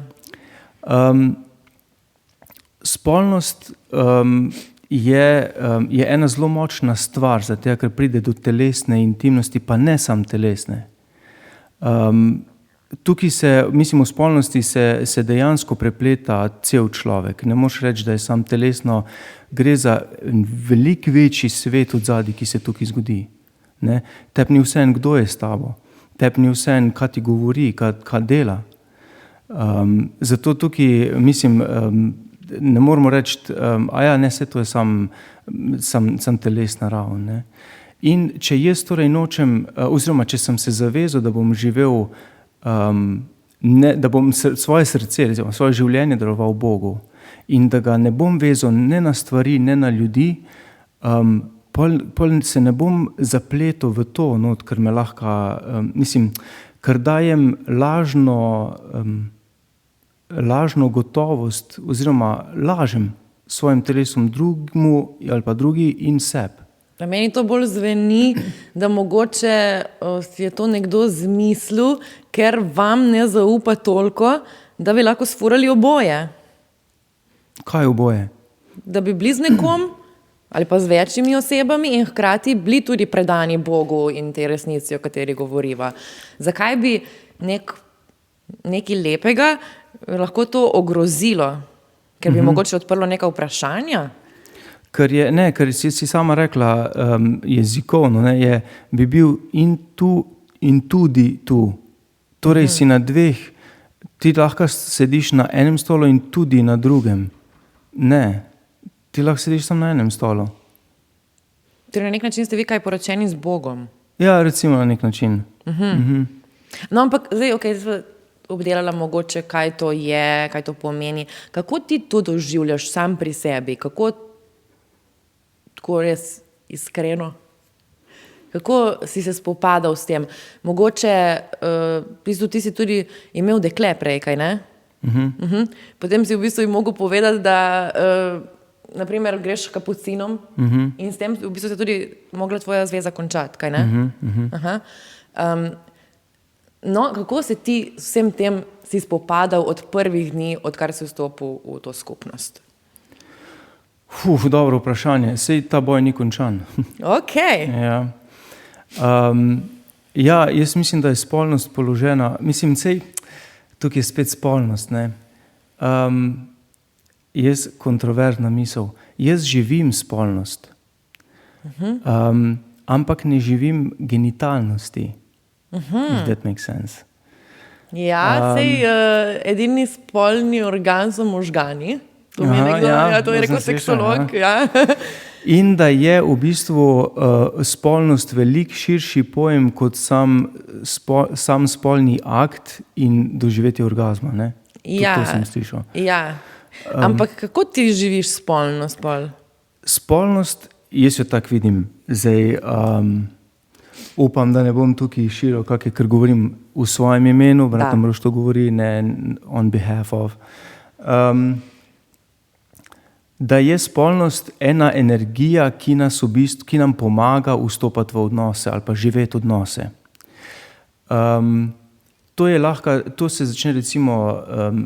Spolnost je ena zelo močna stvar, zato ker pride do telesne intimnosti, pa ne samo telesne. Tukaj v spolnosti se dejansko prepleta cel človek. Ne moš reči, da je samo telesno, gre za veliko večji svet od zadaj, ki se tukaj zgodi. Ne? Tebi ni vseeno, kdo je s tabo. Tebi ni vseeno, kaj ti govori, kaj dela. Zato tukaj, ne moramo reči, vse to je sam telesna raven. Ne? In če jaz torej nočem, oziroma če sem se zavezal, da bom živel, da bom svoje srce, svoje življenje daroval Bogu in da ga ne bom vezal ne na stvari, ne na ljudi, pol se ne bom zapletel v to, ker me lahko, ker dajem lažno gotovost oziroma lažem svojim telesom drugmu ali pa drugi in sebi. Meni to bolj zveni, da mogoče je to nekdo zmislil, ker vam ne zaupa toliko, da bi lahko sfurali oboje. Kaj oboje? Da bi bili z nekom ali pa z večjimi osebami in hkrati bili tudi predani Bogu in tej resnici, o kateri govoriva. Zakaj bi nekaj lepega lahko to ogrozilo? Ker bi mogoče odprlo neka vprašanja? Ker si sama rekla jezikovno, bi bil in tu in tudi tu. Torej si na dveh, ti lahko sediš na enem stolu in tudi na drugem. Ne. Ti lahko sediš samo na enem stolu. Torej na nek način ste vi kaj poročeni z Bogom? Ja, recimo na nek način. No, ampak zdaj, smo obdelala mogoče, kaj to je, kaj to pomeni. Kako ti to doživljaš sam pri sebi? Kako tako res iskreno? Kako si se spopadal s tem? Mogoče, ti si tudi imel dekle prej, kaj ne? Potem si v bistvu mogel povedati, da naprimer greš kapucinom in s tem v bistvu se tudi mogla tvoja zveza končati, kaj ne? No, kako se ti vsem tem si spopadal od prvih dni, odkar si vstopil v to skupnost? Dobro vprašanje. Sej ta boj ni končan. Ok. Jaz mislim, da je spolnost položena. Tukaj je spet spolnost, ne. Jaz kontroverzna misel. Jaz živim spolnost. Ampak ne živim genitalnosti. If that makes sense. Ja, edini spolni organ so možgani. To mi je nekdo, to je rekel seksolog. In da je v bistvu spolnost veliko širši pojem kot sam spolni akt in doživetje orgazma, ne? To sem slišal. Ja. Ampak kako ti živiš spolnost? Spolnost, jaz jo tako vidim. Zdaj, upam, da ne bom tukaj širil, ker govorim v svojem imenu, brat Ambrož to govori, ne on behalf of. da je spolnost ena energija, ki ki nam pomaga vstopati v odnose ali pa živeti odnose. To se začne recimo,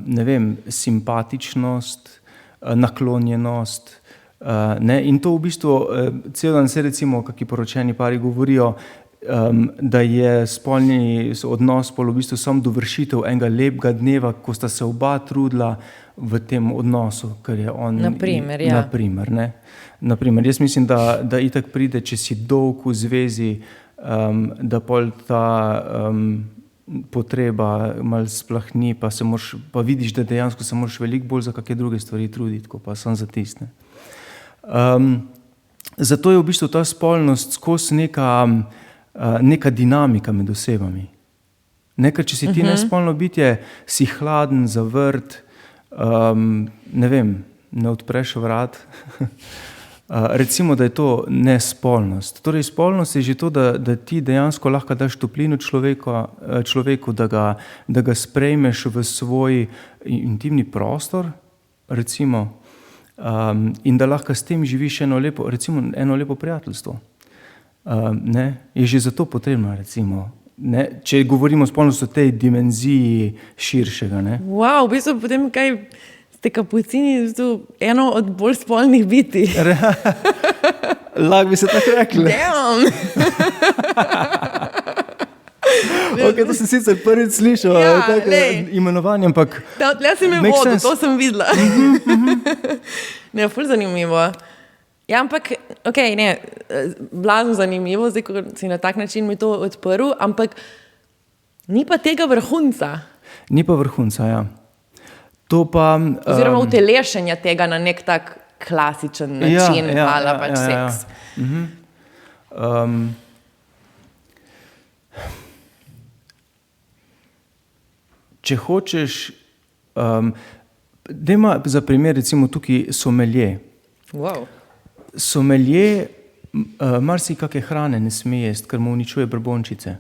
ne vem, simpatičnost, naklonjenost, ne, in to v bistvu cel dan se recimo, kakšni poročeni pari govorijo, da je spolni odnos v bistvu samo dovršitev enega lepega dneva, ko sta se oba trudila v tem odnosu, ker je on... Naprimer, ja. Naprimer, ne. Naprimer, jaz mislim, da itak pride, če si dolg v zvezi, da pol ta potreba malo splahni, pa vidiš, da dejansko se moraš veliko bolj za kakšne druge stvari truditi, ko pa samo za tiste. Zato je v bistvu ta spolnost skozi neka dinamika med osebami. Ker če si ti nespolno bitje, si hladen, zavrt, ne vem, ne odpreš vrat. Recimo, da je to nespolnost. Torej, spolnost je že to, da ti dejansko lahko daš toplino človeku, da ga sprejmeš v svoj intimni prostor, recimo, in da lahko s tem živiš eno lepo prijateljstvo. Je že zato potrebno, recimo, ne? Če govorimo o spolnosti v tej dimenziji širšega. Ne? Wow, v bistvu potem kaj ste kapucini, eno od bolj spolnih biti. Lahko bi se tako rekli. Damn! Okay, to sem sicer prvič slišal, imenovanje, ampak... Tle si me vodil, to sem videla. Ne, ful zanimivo. Ja, ampak, blazno zanimivo, zdaj, ko si na tak način mi to odprl, ampak ni pa tega vrhunca. Ni pa vrhunca, ja. To pa... Oziroma utelešenja tega na nek tak klasičen način, seks. Če hočeš, dajmo za primer recimo tukaj somelje. Wow. Somelje marsikake hrane ne sme jesti, ker mu uničuje brbončice.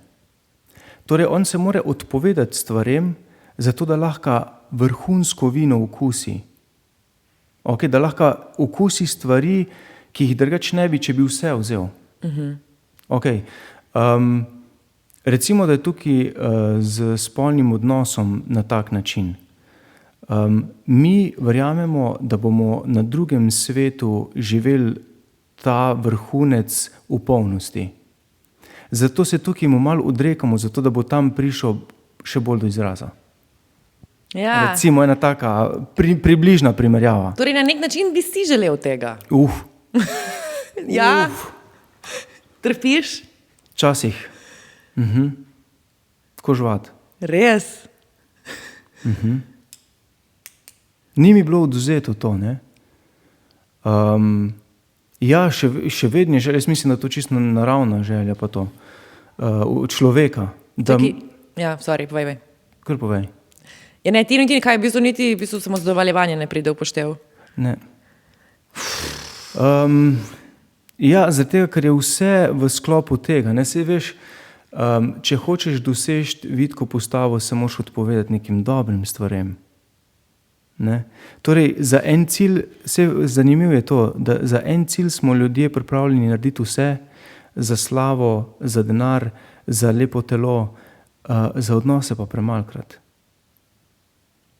Torej, on se mora odpovedati stvarem, zato da lahko vrhunsko vino okusi. Da lahko okusi stvari, ki jih drugače ne bi, če bi vse vzel. Recimo, da je tukaj z spolnim odnosom na tak način. Mi verjamemo, da bomo na drugem svetu živeli ta vrhunec v polnosti. Zato se tukaj mu malo odrekamo, zato da bo tam prišel še bolj do izraza. Ja. Recimo ena taka približna primerjava. Torej, na nek način bi si želel tega. Ja? Trpiš? Včasih. Tako žvat. Res? Ni mi bilo odvzeto to, ne? Ja, še vedno želja, jaz mislim, da to čisto naravna želja pa to. Človeka. Povej. Kar povej. Ja, ne, ti kaj, v bistvu samo zadovoljevanje ne pride v poštev. Ne. Ja, zaradi tega, ker je vse v sklopu tega, ne, saj veš, če hočeš doseči vitko postavo, se moraš odpovedati nekim dobrim stvarem. Ne? Torej, za en cilj, zanimivo je to, da za en cilj smo ljudje pripravljeni narediti vse, za slavo, za denar, za lepo telo, za odnose pa premalkrat.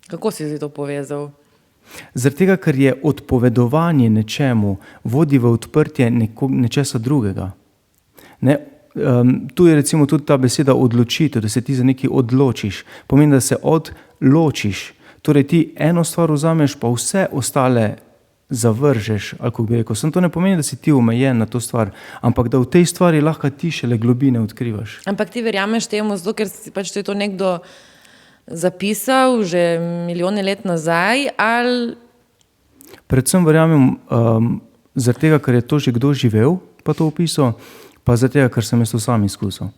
Kako si to povezal? Zaradi tega, ker je odpovedovanje nečemu vodi v odprtje nečesa drugega. Ne? Tu je recimo tudi ta beseda odločitev, da se ti za nekaj odločiš. Pomeni, da se odločiš. Torej ti eno stvar vzameš, pa vse ostale zavržeš, ali kako bi rekel. To ne pomeni, da si ti omejen na to stvar, ampak da v tej stvari lahko ti šele globine odkrivaš. Ampak ti verjameš temu, zato ker pač to je to nekdo zapisal že milijone let nazaj, ali... Predvsem verjamem zaradi tega, ker je to že kdo živel, pa to opisal, pa zaradi tega, ker sem jaz to sam izkusil.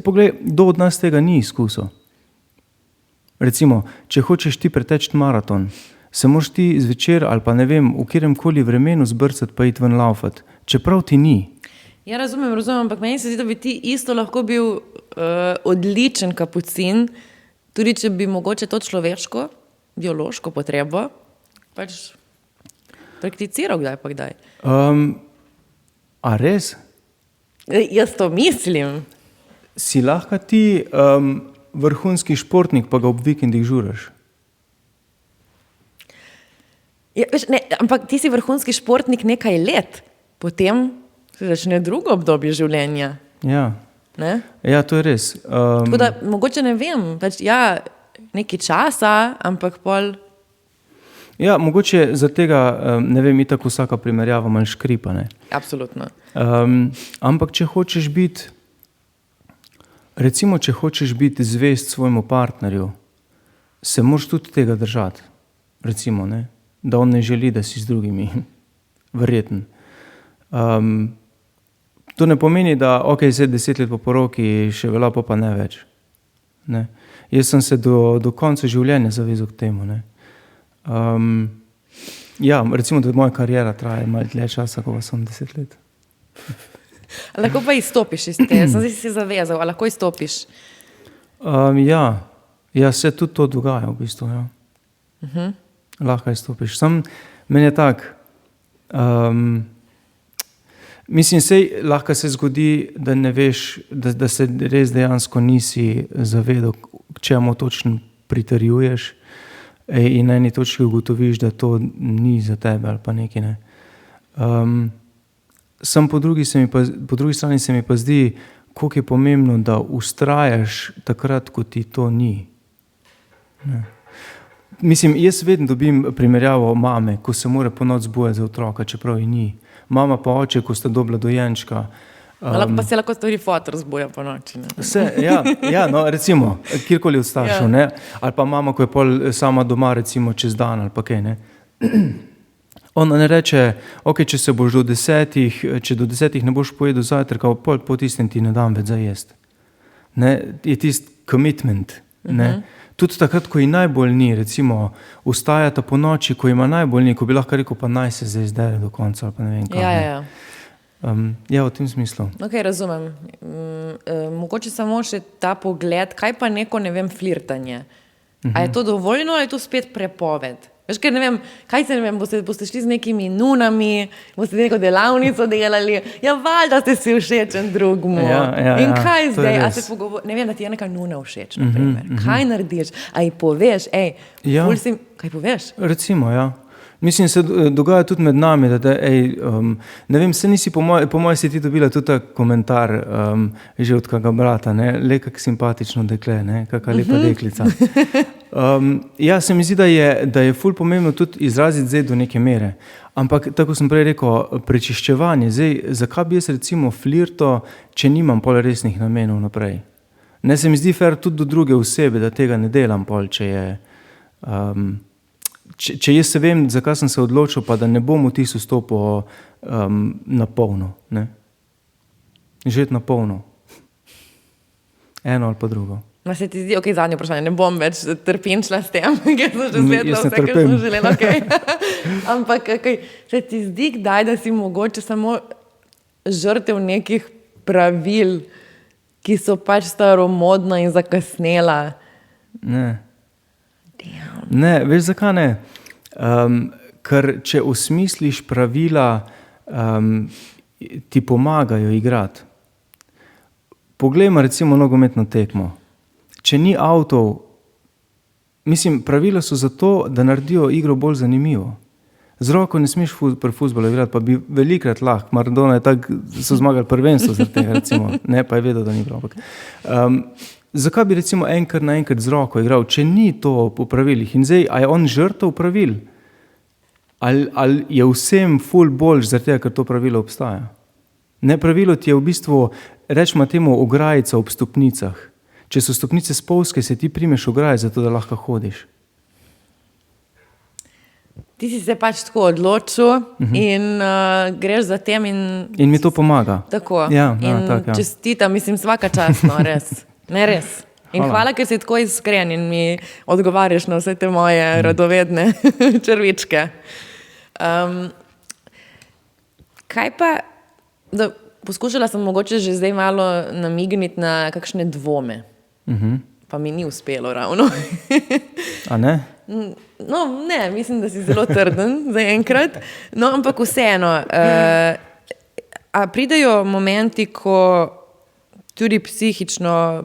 Poglej, kdo od nas tega ni izkusil? Recimo, če hočeš ti preteči maraton, se moraš ti zvečer ali pa ne vem, v kateremkoli vremenu zbrcati pa iti ven laufati, čeprav ti ni. Ja, razumem, ampak meni se zdi, da bi ti isto lahko bil odličen kapucin, tudi če bi mogoče to človeško, biološko potrebo, pač prakticiral kdaj pa kdaj. A res? Jaz to mislim. Si lahko ti vrhunski športnik, pa ga ob vikendih žuraš? Ja, veš, ne, ampak ti si vrhunski športnik nekaj let, potem se začne drugo obdobje življenja. Ja, Ne? ja to je res. Tako da mogoče ne vem, pač, ja, nekaj časa, ampak pol... Ja, mogoče za tega, ne vem, itak vsaka primerjava malo škripa, ne. Absolutno. Ampak če hočeš biti, recimo, če hočeš biti zvest svojemu partnerju, se moraš tudi tega držati, recimo, ne, da on ne želi, da si z drugimi, verjetno. To ne pomeni, da ok, zdaj 10 let po poroki še velja, pa ne več. Ne. Jaz sem se do konca življenja zavezal k temu, ne. Ja, recimo, da moja karijera traja malo dlje časa, kot sem 10 let. A lahko pa izstopiš iz te, sem si zavezal, a lahko izstopiš? Ja, se tudi to dogaja v bistvu, ja. Lahko izstopiš. Sam meni je tak, mislim, sej lahko se zgodi, da ne veš, da se res dejansko nisi zavedal, k čemu točno pritrjuješ in na eni točki ugotoviš, da to ni za tebe ali pa nekaj, ne. Sam po drugi strani se mi pa zdi, koliko je pomembno, da vztrajaš takrat, ko ti to ni. Ne. Mislim, jaz vedno dobim primerjavo mame, ko se mora po noč zbujati za otroka, čeprav ji ni. Mama pa oče, ko sta dobila dojenčka. Pa se lahko tudi fotor zbuja po noči. Ja, no, recimo, kjerkoli od staršev, ne. Ali pa mama, ko je pol sama doma, recimo, čez dan ali pa kaj, ne. Ona ne reče, ok, če do 10 ne boš pojedel zajtrka, pol po tistem ti ne dam več za jesti. Ne, je tisti commitment, ne. Tudi takrat, ko ji najbolj ni, recimo, vstajata po noči, ko ima najbolj ni, ko bi lahko rekel, pa naj se zdaj zdere do konca, ali pa ne vem kaj. Ja. Ja, v tem smislu. Ok, razumem. Mogoče samo še ta pogled, kaj pa neko, ne vem, flirtanje. A je to dovoljno ali je to spet prepoved? Veš, ker ne vem, kaj se, ne vem, boste šli z nekimi nunami, boste neko delavnico delali, ja, valjda ste si všečen drugmu. Ja, in kaj to je zdaj, res. ne vem, da ti je neka nuna všeč, naprimer. Kaj narediš? A ji poveš, Ja. kaj poveš? Recimo, ja. Mislim, se dogaja tudi med nami, da ne vem, se nisi po moje si ti dobila tudi tak komentar že od kakega brata, ne, le kak simpatično dekle, ne, kaka lepa deklica. Ja, se mi zdi, da je ful pomembno tudi izraziti zdaj do neke mere. Ampak, tako sem prej rekel, prečiščevanje. Zdaj, zakaj bi jaz recimo flirto, če nimam pol resnih namenov naprej? Ne, se mi zdi fair tudi do druge osebe, da tega ne delam pol, če je... Če jaz se vem, zakaj sem se odločil, pa da ne bom v tisto stopil na polno, ne. Žeti na polno. Eno ali pa drugo. Ma se ti zdi, ok, zadnje vprašanje, ne bom več trpinčila s tem, ker sem že zvedla Jaz ne vse, kar trpim. sem želela, ok. Ampak, okay, se ti zdi kdaj, da si mogoče samo žrtev nekih pravil, ki so pač staromodna in zakasnela? Ne. Ne, veš zakaj ne? Ker če osmisliš pravila, ti pomagajo igrati. Poglejmo recimo nogometno tekmo. Če ni avtov, mislim, pravila so zato, da naredijo igro bolj zanimivo. Z roko ne smeš pri fuzbalu igrati, pa bi velikrat lahko. Maradona je tako, so zmagali prvenstvo zaradi tega, recimo. Ne, pa je vedel, da ni bilo. Zakaj bi recimo enkrat naenkrat z roko igral, če ni to po pravilih? In zdaj, a je on žrtev pravil? Ali je vsem ful boljš zaradi tega, ker to pravilo obstaja? Ne, pravilo ti je v bistvu, rečemo temu, ograjica ob stopnicah. Če so stopnice spolzke, se ti primeš ograje, zato da lahko hodiš. Ti si se pač tako odločil in greš za tem In mi to pomaga. Tako. Ja, in čestitam, mislim, svaka častno, res. Ne, res. In hvala, ker si tako iskren in mi odgovarjaš na vse te moje radovedne črvičke. Kaj pa, poskušala sem mogoče že zdaj malo namigniti na kakšne dvome. Pa mi ni uspelo ravno. A ne? No, ne, mislim, da si zelo trden zaenkrat. No, ampak vseeno, a pridejo momenti, ko tudi psihično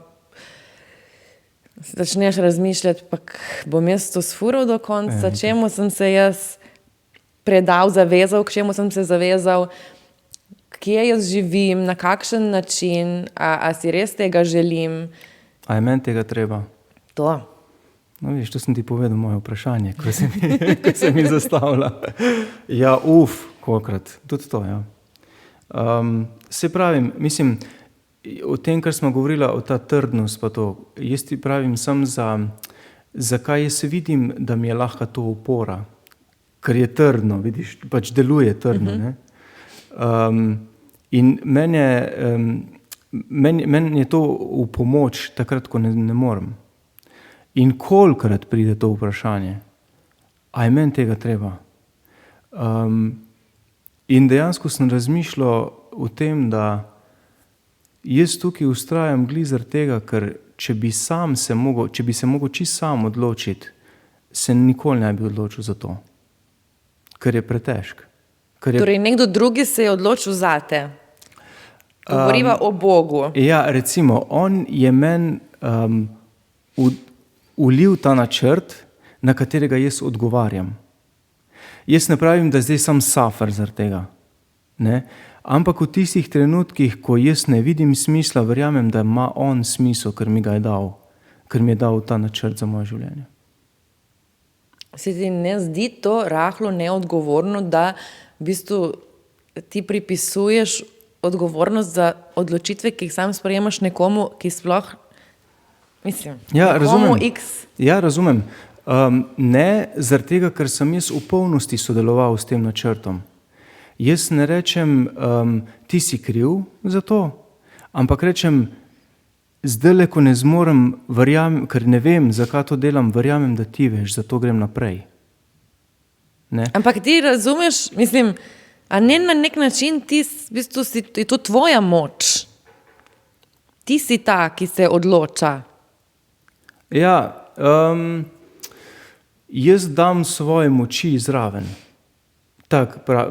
začneš razmišljati, pa bom jaz to sfural do konca, čemu sem se jaz predal, zavezal, k čemu sem se zavezal, kje jaz živim, na kakšen način, a si res tega želim. A je meni tega treba? To. No, viš, to sem ti povedal moje vprašanje, ko se mi zastavlja. Ja, kolikrat, tudi to, ja. Se pravim, mislim, o tem, kar smo govorili, o ta trdnost pa to, jaz ti pravim sam zakaj jaz vidim, da mi je lahko to opora, ker je trdno, vidiš, pač deluje trdno, ne. In meni je to v pomoč takrat, ko ne morem. In kolikrat pride to vprašanje, a je meni tega treba? In dejansko sem razmišljal o tem, da jaz tukaj vztrajam glih zaradi tega, ker če bi se mogel čisto sam odločiti, se nikoli ne bi odločil za to, ker je pretežk. Torej, nekdo drugi se je odločil zate. Govoriva o Bogu. Ja, recimo, on je meni ulil ta načrt, na katerega jaz odgovarjam. Jaz ne pravim, da zdaj sam suffer zaradi tega, ne? Ampak v tistih trenutkih, ko jaz ne vidim smisla, verjamem, da ima on smisel, ker mi ga je dal, ker mi je dal ta načrt za moje življenje. Se ti ne zdi to rahlo neodgovorno, da v bistvu ti pripisuješ odgovornost za odločitve, ki jih sam sprejemaš nekomu, ki sploh, mislim, nekomu X. Ja, razumem. Ne zaradi tega, ker sem jaz v polnosti sodeloval s tem načrtom. Jaz ne rečem, ti si kriv za to, ampak rečem, zdajle, ko ne zmorem, verjamem, ker ne vem, zakaj to delam, verjamem, da ti veš, zato grem naprej. Ne? Ampak ti razumeš, mislim, a ne na nek način ti, v bistvu je to tvoja moč. Ti si ta, ki se odloča. Ja, jaz dam svoje moči zraven.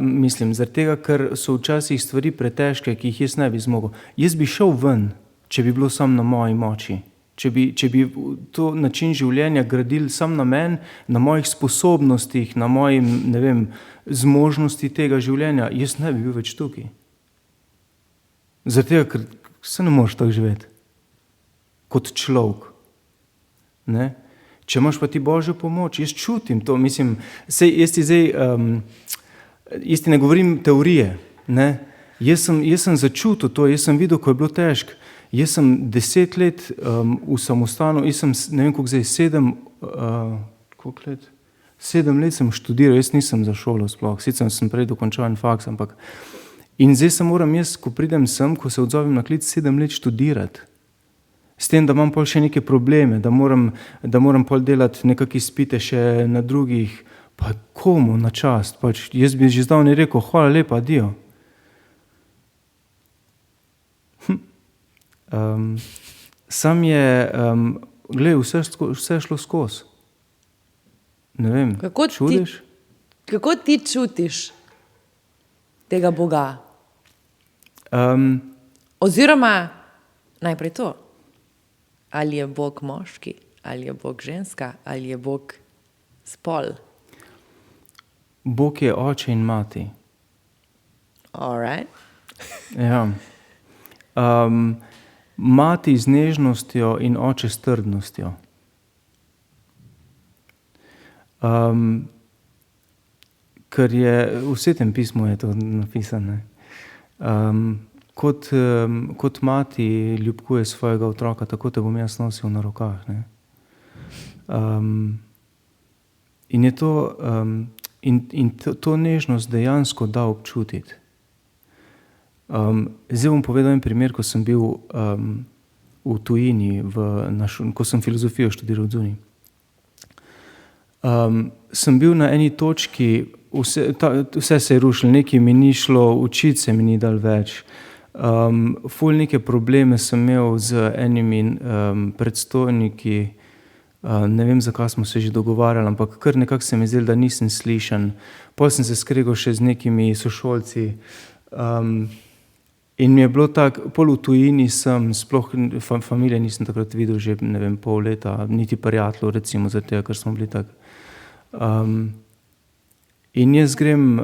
Mislim, zaradi tega, ker so včasih stvari pretežke, ki jih jaz ne bi zmogel. Jaz bi šel ven, če bi bilo sam na moji moči. Če bi to način življenja gradil sam na meni, na mojih sposobnostih, na mojim, ne vem, zmožnosti tega življenja, jaz ne bi bil več tukaj. Zaradi tega, ker se ne moreš tako živeti. Kot človek. Ne? Če imaš pa ti Božjo pomoč, jaz čutim to, mislim, jaz ti ne govorim teorije, ne? Jaz sem začutil to, jaz sem videl, ko je bilo težko. Jaz sem 10 let v samostanu, jaz sem, ne vem, koliko zdaj, 7 let sem študiral, jaz nisem za šolo sploh, sicer sem prej dokončal en faks, ampak in zdaj se moram jaz, ko pridem sem, ko se odzovem na klic, 7 let študirati. S tem, da imam pol še neke probleme, da moram pol delati nekakšne izpite še na drugih, pa komu na čast, pač jaz bi že zdavnaj rekel, hvala lepa, adijo. Sam je, vse je šlo skozi. Ne vem, čudiš? Kako ti čutiš tega Boga? Oziroma, najprej to. Ali je Bog moški, ali je Bog ženska, ali je Bog spol? Bog je oče in mati. All right. Ja. Mati z nežnostjo in oče s trdnostjo. Ker je v Svetem pismu je to napisano. Kot mati ljubkuje svojega otroka, tako te bom jaz nosil na rokah. Ne? In je to, to nežnost dejansko da občutiti. Zdaj bom povedal en primer, ko sem bil v tujini, ko sem filozofijo študiral v zunaj. Sem bil na eni točki, vse se je rušilo, nekaj mi ni šlo, učiti se mi ni dal več. Ful neke probleme sem imel z enimi predstojniki Ne vem, zakaj smo se že dogovarjali, ampak kar nekako se mi zdelo, da nisem slišan. Potem sem se skregal še z nekimi sošolci. In mi je bilo tako, pol v tujini sem, sploh familije nisem takrat videl že, ne vem, pol leta, niti prijateljev, recimo, zaradi tega, ker smo bili tako. In jaz grem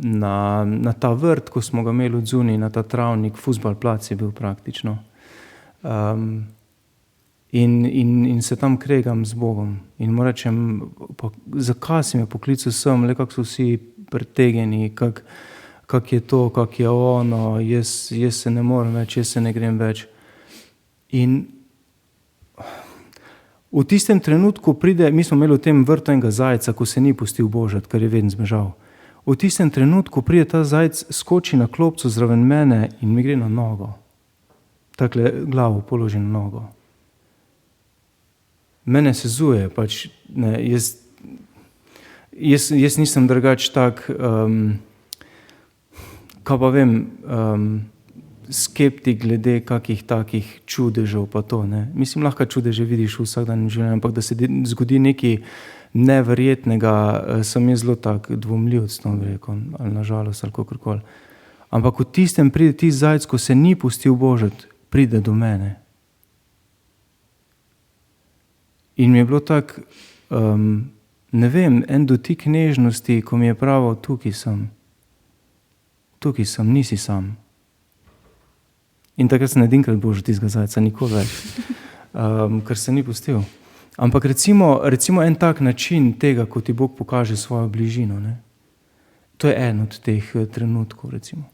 na ta vrt, ko smo ga imeli odzuni, na ta travnik, fuzbal plac je bil praktično. In se tam kregam z Bogom. In mu rečem, pa, zakaj si me poklical sem, le kako so vsi pretegeni, kak je to, kak je ono, jaz se ne morem več, jaz se ne grem več. In v tistem trenutku pride, mi smo imeli v tem vrtu enega zajca, ko se ni pustil božati, ker je vedno zbežal. V tistem trenutku pride ta zajec, skoči na klopco zraven mene in mi gre na nogo. Takle glavo položi na nogo. Mene se zuje, pač, ne, jaz nisem drugač tak, kaj pa vem, skeptik glede kakih takih čudežev pa to, ne. Mislim, lahko čudeže vidiš v vsakdanjem življenju, ampak da se zgodi nekaj neverjetnega, sem jaz zelo tak dvomljiv, bi rekel, ali na žalost, ali kakorkoli. Ampak v tistem pride ti zajec, ko se ni pustil božati, pride do mene. In mi je bilo tako, ne vem, en dotik nežnosti, ko mi je pravil, tukaj sem, nisi sam. In takrat sem edinkrat božal tistega zajca, nikoli več, ker se ni pustil. Ampak recimo en tak način tega, ko ti Bog pokaže svojo bližino, ne? To je en od teh trenutkov, recimo.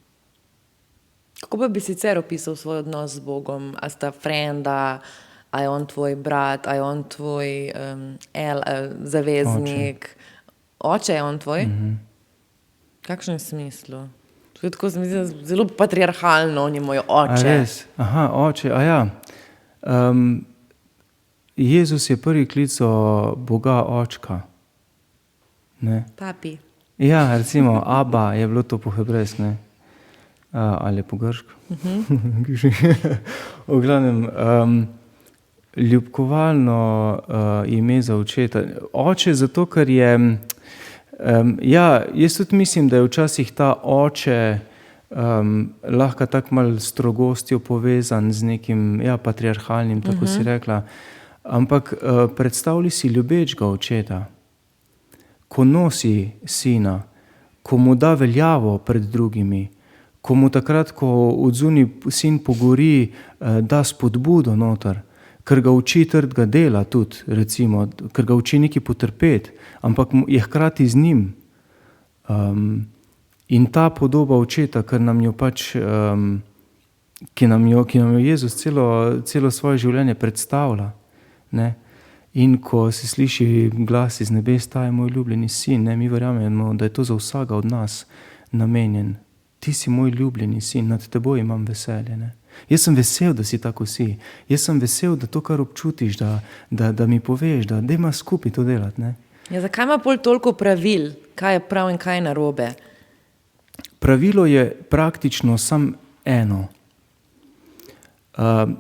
Kako pa bi sicer opisal svoj odnos z Bogom? A sta frenda, a je on tvoj brat, a je on tvoj zaveznik? Oče je on tvoj? Kakšen smislu? To je tako, se mi zdi, zelo patriarhalno, on je moj oče. A res? Aha, oče, a ja. Jezus je prvi klical Boga očka. Ne? Papi. Ja, recimo, Abba je bilo to po hebrejsko, ne? Ali po grško. V glavnem, ljubkovalno ime za očeta. Oče zato, ker je, ja, jaz tudi mislim, da je včasih ta oče lahko tako malo strogostjo povezan z nekim, ja, patriarhalnim, tako si rekla. Ampak predstavljaj si ljubečega očeta, ko nosi sina, ko mu da veljavo pred drugimi, ko mu takrat, ko odzuni sin pogori, da spodbudo noter, ker ga uči trdega dela tudi, recimo, ker ga uči nekaj potrpeti, ampak je hkrati z njim. In ta podoba očeta, ker nam jo pač, ki nam jo Jezus celo svoje življenje predstavlja, ne? In ko se sliši glas iz nebes, ta je moj ljubljeni sin, ne? Mi verjamemo, da je to za vsega od nas namenjen. Ti si moj ljubljeni sin, nad teboj imam veselje, ne? Jaz sem vesel, da si tako si. Jaz sem vesel, da to, kar občutiš, da mi poveš, da ima skupaj to delati, ne? Ja, zakaj ima pol toliko pravil? Kaj je prav in kaj je narobe? Pravilo je praktično samo eno.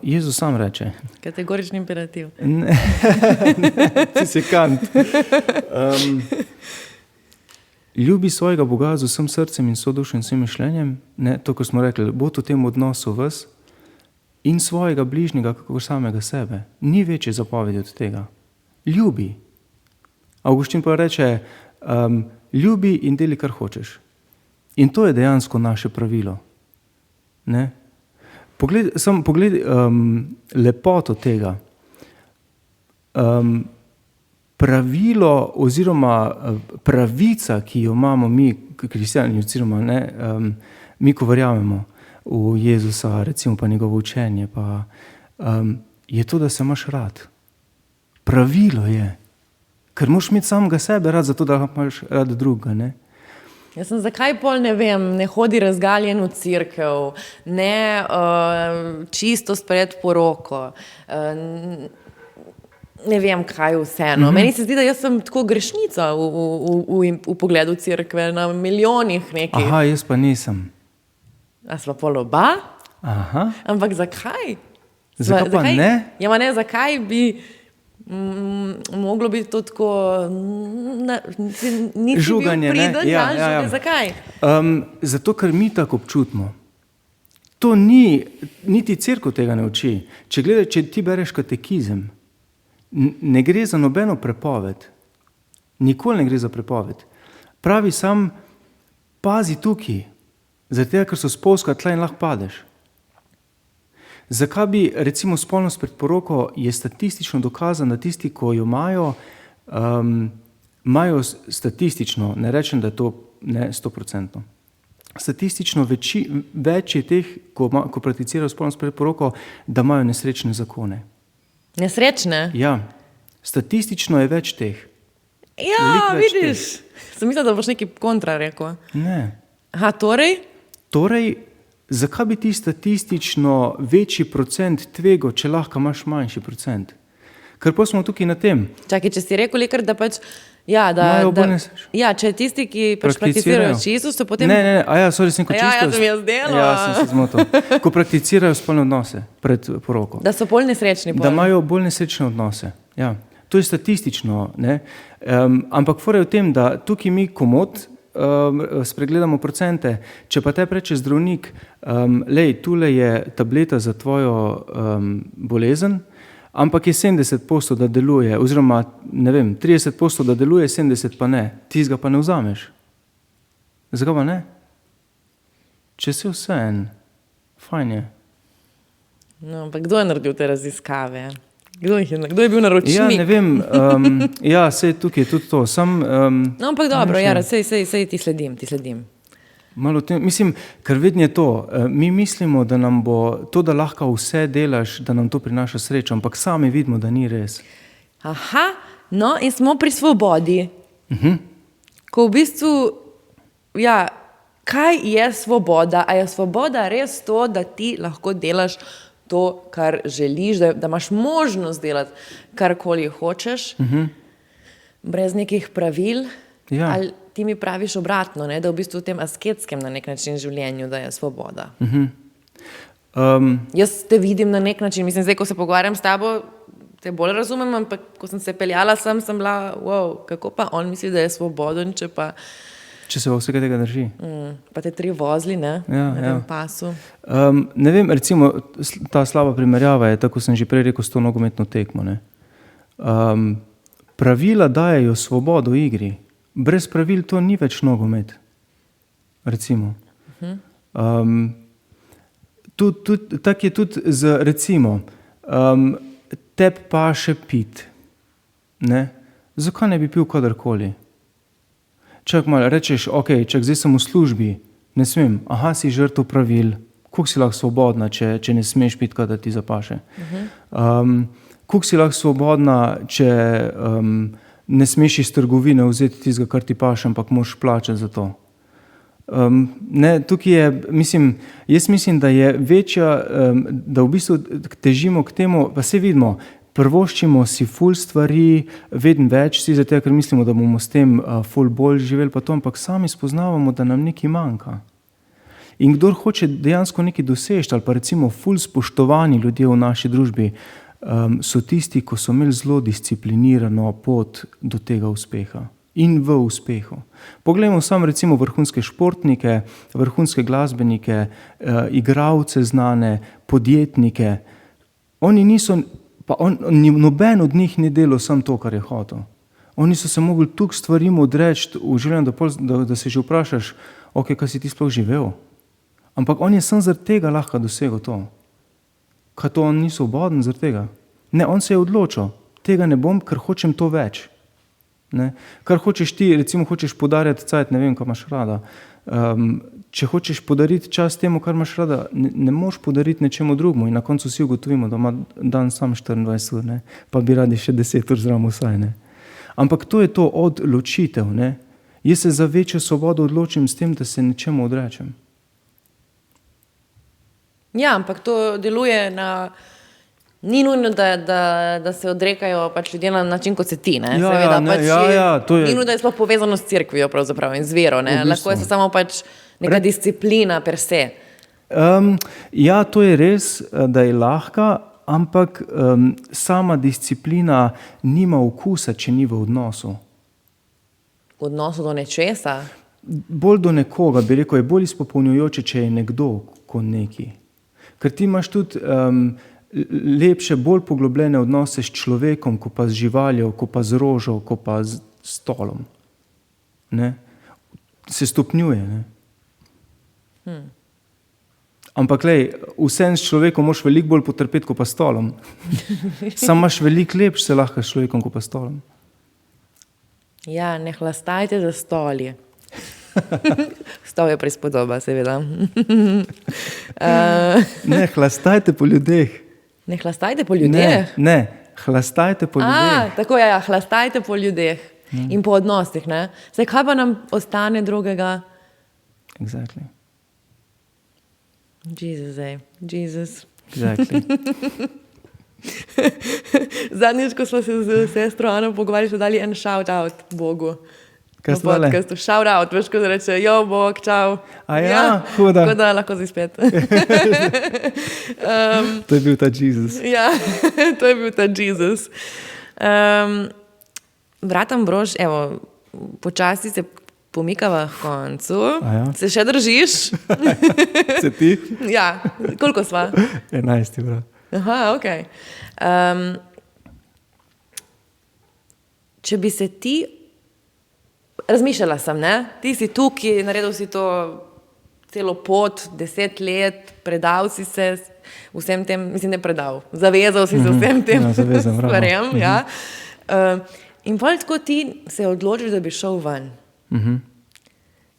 Jezus sam reče. Kategorični imperativ. Ne, ti si Kant. Ljubi svojega Boga z vsem srcem in sodušem in vsem mišljenjem, ne, to, ko smo rekli, bod v tem odnosu vas in svojega bližnjega, kako samega sebe. Ni večje zapovedi od tega. Ljubi. Avguštin pa reče, ljubi in deli, kar hočeš. In to je dejansko naše pravilo. Ne? Pogled lepoto tega. Pravilo oziroma pravica, ki jo imamo mi, kristjani, oziroma ne, mi, ko verjamemo v Jezusa, recimo pa njegovo učenje, pa, je to, da se imaš rad. Pravilo je. Ker moraš imeti samega sebe rad, zato da imaš rad drugega, ne? Jaz sem zakaj pol ne hodi razgaljen v cerkev, ne čisto pred poroko, ne vem kaj vseeno. Meni se zdi, da jaz sem tako grešnica v pogledu cerkve na milijonih nekih. Aha, jaz pa nisem. A sva pol oba? Aha. Ampak zakaj? Zakaj pa ne? Ja, ma ne, zakaj bi Moglo bi to tako, nisi Žuganje, bil priden, ja. Zakaj? Zato, ker mi tako občutimo. To ni, niti cerkev tega ne uči. Če ti bereš katekizem, ne gre za nobeno prepoved. Nikoli ne gre za prepoved. Pravi sam, pazi tukaj, zaradi tega, ker so spolzka tla in lahko padeš. Zakaj bi, recimo, spolnost pred poroko je statistično dokazano, da tisti, ko jo imajo, imajo statistično, ne rečem, da je to ne 100%. Statistično več je teh, ko prakticirajo spolnost pred poroko, da imajo nesrečne zakone. Nesrečne? Ja, statistično je več teh. Ja, vidiš. Sem mislila, da boš nekaj kontra rekel. Ne. Aha, torej? Torej, zakaj bi ti statistično večji procent tvego, če lahko imaš manjši procent? Ker pa smo tukaj na tem. Čakaj, če si rekel, lekar, da pač, ja, če tisti, ki pač prakticirajo čistost, so potem... Ne, sem kot čistost. Ja, sem jaz delala. Ja, sem se zmotil. Ko prakticirajo spolne odnose pred poroko. Da so bolj nesrečni. Da imajo bolj nesrečne odnose, ja. To je statistično, ne. Ampak fora je v tem, da tukaj mi komod spregledamo procente, če pa te preče zdravnik, lej, tule je tableta za tvojo bolezen, ampak je 70% da deluje, oziroma, ne vem, 30% da deluje, 70% pa ne, ti ga pa ne vzameš. Zakaj pa ne? Če si vse en, fajn je. No, ampak kdo je naredil te raziskave? Kdo je bil naročnik? Ja, ne vem, sej tukaj je tudi to. No, ampak dobro, sej ti sledim. Malo tem, mislim, ker vedno je to, mi mislimo, da nam bo to, da lahko vse delaš, da nam to prinaša srečo, ampak sami vidimo, da ni res. Aha, no in smo pri svobodi. Ko v bistvu, ja, kaj je svoboda? A je svoboda res to, da ti lahko delaš to, kar želiš, da imaš možnost delati karkoli hočeš, brez nekih pravil, Ja. ali ti mi praviš obratno, ne? Da v bistvu v tem asketskem na nek način življenju, da je svoboda. Jaz te vidim na nek način, mislim, zdaj, ko se pogovarjam s tabo, te bolj razumem, ampak ko sem se peljala sem bila, wow, kako pa on misli, da je svoboden, če se vsega tega drži. Pa te 3 vozli, ne? Ja, na tem pasu. Ne vem, recimo, ta slaba primerjava je, tako sem že prej rekel, s to nogometno tekmo, ne. Pravila dajejo svobodo igri. Brez pravil to ni več nogomet. Recimo. Tak je tudi z, recimo, tebi paše pit. Ne? Zakaj ne bi pil kadarkoli? Čak malo, rečeš, ok, zdaj sem v službi, ne smem, aha, si žrtev pravil, koliko si lahko svobodna, če ne smeš piti, kada ti zapaše. Koliko si lahko svobodna, če ne smeš iz trgovine vzeti tistega, kar ti paše, ampak moraš plačati za to. Ne, tukaj je, jaz mislim, da je večja, da v bistvu težimo k temu, pa se vidimo, prvoščimo si ful stvari, vedno več si, zato ker mislimo, da bomo s tem ful bolj živeli, pa to, ampak sami spoznavamo, da nam nekaj manjka. In kdor hoče dejansko nekaj doseči, ali pa recimo ful spoštovani ljudje v naši družbi, so tisti, ko so imeli zelo disciplinirano pot do tega uspeha in v uspehu. Poglejmo samo recimo vrhunske športnike, vrhunske glasbenike, igralce znane, podjetnike. Oni niso, pa noben od njih ni delal samo to, kar je hotel. Oni so se mogli toliko stvarim odreči v življenju, da se že vprašaš, ok, kaj si ti sploh živel? Ampak on je samo zaradi tega lahko dosegel to. Kaj to on ni svoboden zaradi tega? Ne, on se je odločil, tega ne bom, ker hočem to več. Ne? Kar hočeš ti, recimo hočeš podarjati cajt, ne vem, kaj imaš rada. Če hočeš podariti čas temu, kar imaš rada, ne moš podariti nečemu drugemu in na koncu vsi ugotovimo, da ima dan sam 24 ur, ne? Pa bi radi še 10 ur zraven vsaj. Ne? Ampak to je to odločitev. Ne? Jaz se za večjo svobodo odločim s tem, da se nečemu odrečem. Ja, ampak to deluje na... Ni nujno, da se odrekajo pač ljudje na način, kot se ti, ne? Ja, seveda, ne, pač to je... Ni nujno, da je sploh povezano s cerkvijo pravzaprav in z vero, ne? Lahko je samo pač neka disciplina per se. Ja, to je res, da je lahka, ampak sama disciplina nima okusa, če ni v odnosu. V odnosu do nečesa. Bolj do nekoga, bi rekel, je bolj izpopolnjujoče, če je nekdo kot neki. Ker ti imaš tudi lepše, bolj poglobljene odnose s človekom, ko pa z živaljo, ko pa z rožo, ko pa z stolom. Ne? Se stopnjuje. Ne? Ampak lej, vsem s človekom moraš veliko bolj potrpeti, kot pa s stolom. Sam imaš veliko lepš se lahko s človekom, kot pa s stolom. Ja, ne hlastajte za stolje. Stol je prispodoba, seveda. Ne, hlastajte po ljudeh. Ne hlastajte po ljudeh? Ne, hlastajte po ljudeh. Tako je, ja, hlastajte po ljudeh. In po odnosih, ne? Zdaj, kaj pa nam ostane drugega? Exactly. Jesus. Exactly. Zadnjič, ko smo se z sestro Ano pogovarjali, so dali en shout-out Bogu. Kaj ste dali? Shout-out, veš, ko se reče, jo, Bog, čau. A ja, huda. Tako da lahko zdaj spet. To je bil ta Jesus. Ja, to je bil ta Jesus. Brat Ambrož, evo, počasi se pomikava v koncu. Ja. Se še držiš? Se ti? Ja, koliko sva? 11, brat. Aha, ok. Če bi se ti, razmišljala sem, ne? Ti si tukaj, naredil si to celo pot, 10 let, predal si se vsem tem, mislim, ne predal, zavezal si se vsem tem stvarem, ja. In potem tako ti se odločiš, da bi šel ven.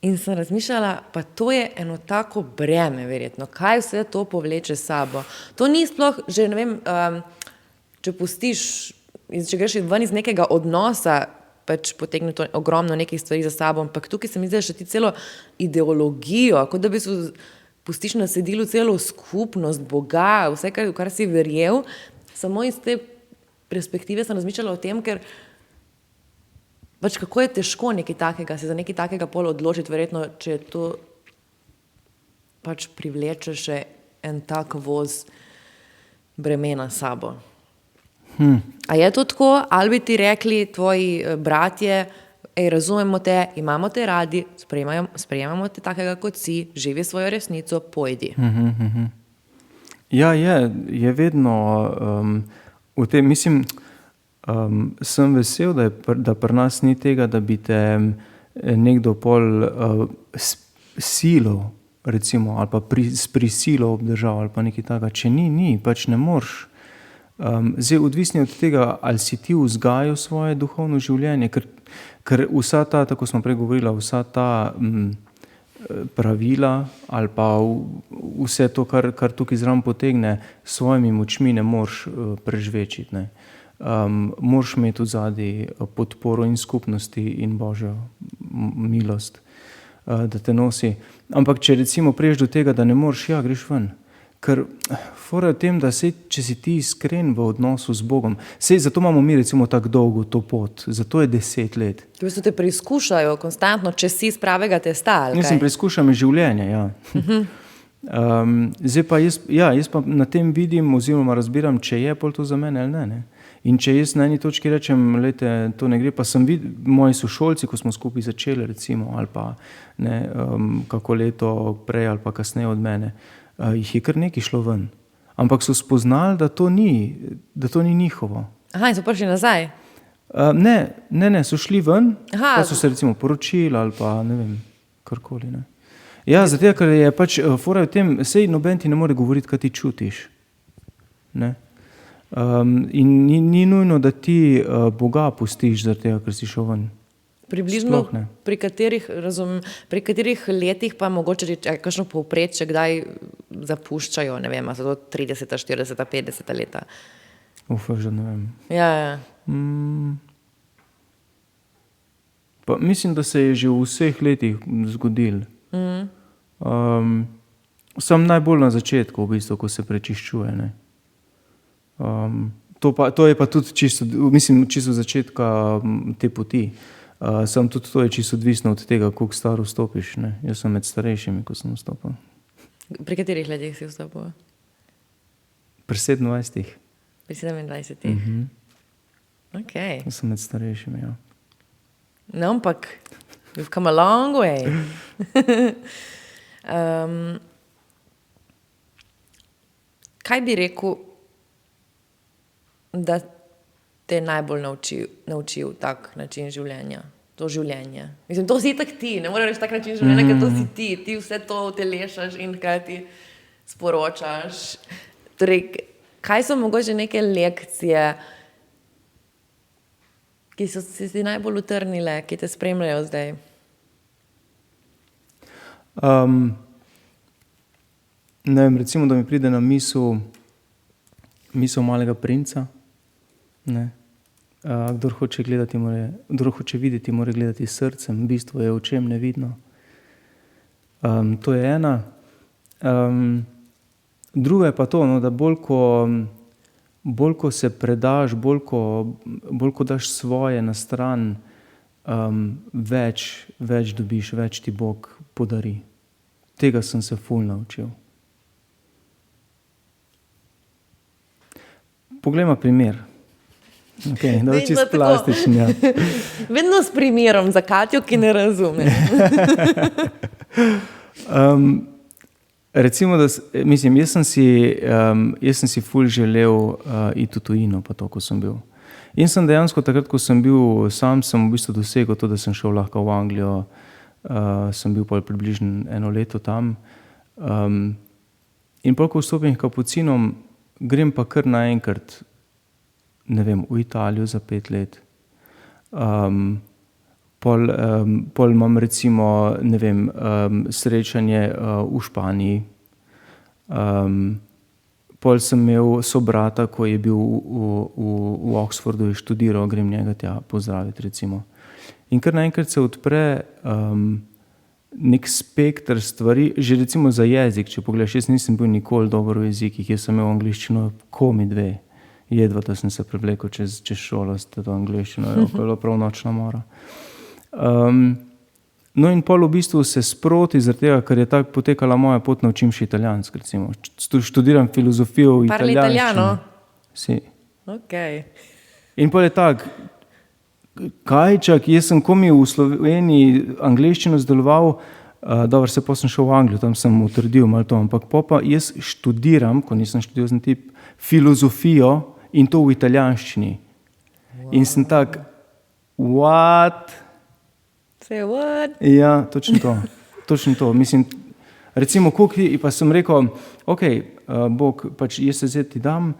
In sem razmišljala, pa to je eno tako breme, verjetno, kaj vse to povleče s sabo. To ni sploh, že ne vem, če pustiš, če greš ven iz nekega odnosa, pač potegne to ogromno nekih stvari za sabo, ampak tukaj se mi zdi, da še ti celo ideologijo, kot da bi se pustiš na sedilu celo skupnost, Boga, vse, kar si verjel, samo iz te perspektive sem razmišljala o tem, ker pač kako je težko nekaj takega, se za nekaj takega pol odločiti, verjetno, če to pač privleče še en tak voz bremena s sabo. A je to tako, ali bi ti rekli tvoji bratje, razumemo te, imamo te radi, sprejemamo te takega, kot si, živi svojo resnico, pojdi. Ja, je vedno v tem, mislim, sem vesel, da pri nas ni tega, da bi te nekdo pol silo, recimo, ali pa s prisilo obdržal, ali pa nekaj takega. Če ni, pač ne moreš. Zdaj, odvisni od tega, ali si ti vzgajal svoje duhovno življenje, ker vsa ta, tako smo prej govorila, vsa ta pravila ali pa vse to, kar tukaj zraven potegne, s svojimi močmi ne moreš prežvečiti, ne. Moraš imeti v zadnji podporo in skupnosti in Božjo milost, da te nosi. Ampak če recimo priješ do tega, da ne moreš, ja, greš ven. Ker fora je v tem, da če si ti iskren v odnosu z Bogom, zato imamo mi recimo tako dolgo to pot, zato je 10 let. V bistvu te preizkušajo konstantno, če si z pravega testa, ali kaj? Mislim, preizkušam življenje, ja. Zdaj pa jaz pa na tem vidim oziroma razbiram, če je pol to za mene ali ne. In če jaz na eni točki rečem, lejte, to ne gre, pa sem videl, moji sošolci, ko smo skupaj začeli recimo, ali pa ne, kako leto prej ali pa kasneje od mene, jih je kar nekaj šlo ven. Ampak so spoznali, da to ni njihovo. Aha, in so prišli nazaj? Ne, so šli ven, pa so se recimo poročili ali pa ne vem, karkoli, ne. Ja, zato, ker je pač fora v tem, sej noben ti ne more govoriti, kaj ti čutiš. Ne. In ni nujno, da ti Boga pustiš zaradi tega, ker si šel ven. Približno pri katerih letih pa mogoče kakšno povprečje kdaj zapuščajo, ne vem, a so to 30, 40, 50 leta? Že ne vem. Ja. Pa mislim, da se je že v vseh letih zgodil. Sam najbolj na začetku, v bistvu, ko se prečiščuje, ne. To je pa tudi čisto začetka te poti. Sam tudi to je čisto odvisno od tega, koliko staro vstopiš, ne. Jaz sem med starejšimi, ko sem vstopil. Pri katerih letih si vstopil? Pri 27. Pri 27. Okay. To sem med starejšimi, ja. No, ampak we've come a long way. Kaj bi rekel, da te najbolj naučil tak način življenja? To življenje. Mislim, to si tak ti, ne moreš reči tak način življenja, ker to si ti. Ti vse to utelešaš in kaj ti sporočaš. Torej, kaj so mogoče neke lekcije, ki so se ti najbolj utrnile, ki te spremljajo zdaj? Ne vem, recimo, da mi pride na misel Malega princa. Ne? Kdor hoče videti, mora gledati s srcem, bistvo je očem nevidno. To je ena. Druga je pa to, no, da bolj ko se predaš, bolj ko daš svoje na stran, več dobiš, več ti Bog podari. Tega sem se ful naučil. Poglejmo primer. Okay, da je čisto plastičen. Ja. Vedno s primerom za Katjo, ki ne razume. Recimo, da mislim, jaz sem si ful želel iti v tujino, pa to, ko sem bil. In sem dejansko takrat, ko sem bil sam, sem v bistvu dosegel to, da sem šel lahko v Anglijo, sem bil približno 1 leto tam. In pol, ko vstopim k kapucinom, grem pa kar naenkrat, ne vem, v Italijo za 5 let. Pol imam recimo, ne vem, srečanje v Španiji. Pol sem imel sobrata, ko je bil v Oxfordu, je študiral, grem njega tja pozdraviti recimo. In kar naenkrat se odpre nek spektr stvari, že recimo za jezik, če pogledaš, jaz nisem bil nikoli dober v jezikih, jaz sem imel angliščino komi 2. Jedva, da sem se prevlekel čez šolo s to angliščino, je bilo prav nočna mora. No in pol v bistvu se sproti, zaradi tega, ker je tako potekala moja pot, naučim še italijansko, recimo. Študiram filozofijo v Parli italijanščini. italijano? Si. Okay. In pol je tako, jaz sem komi v Sloveniji angleščino zdeloval, dobro, se pa sem šel v Anglijo, tam sem utrdil malo to, ampak pa jaz študiram, ko nisem študiral sem tip, filozofijo in to v italijanščini. Wow. In sem tak, what? Say what? Ja, točno to. Mislim, recimo, pa sem rekel, ok, Bog, pač jaz se zdaj ti dam,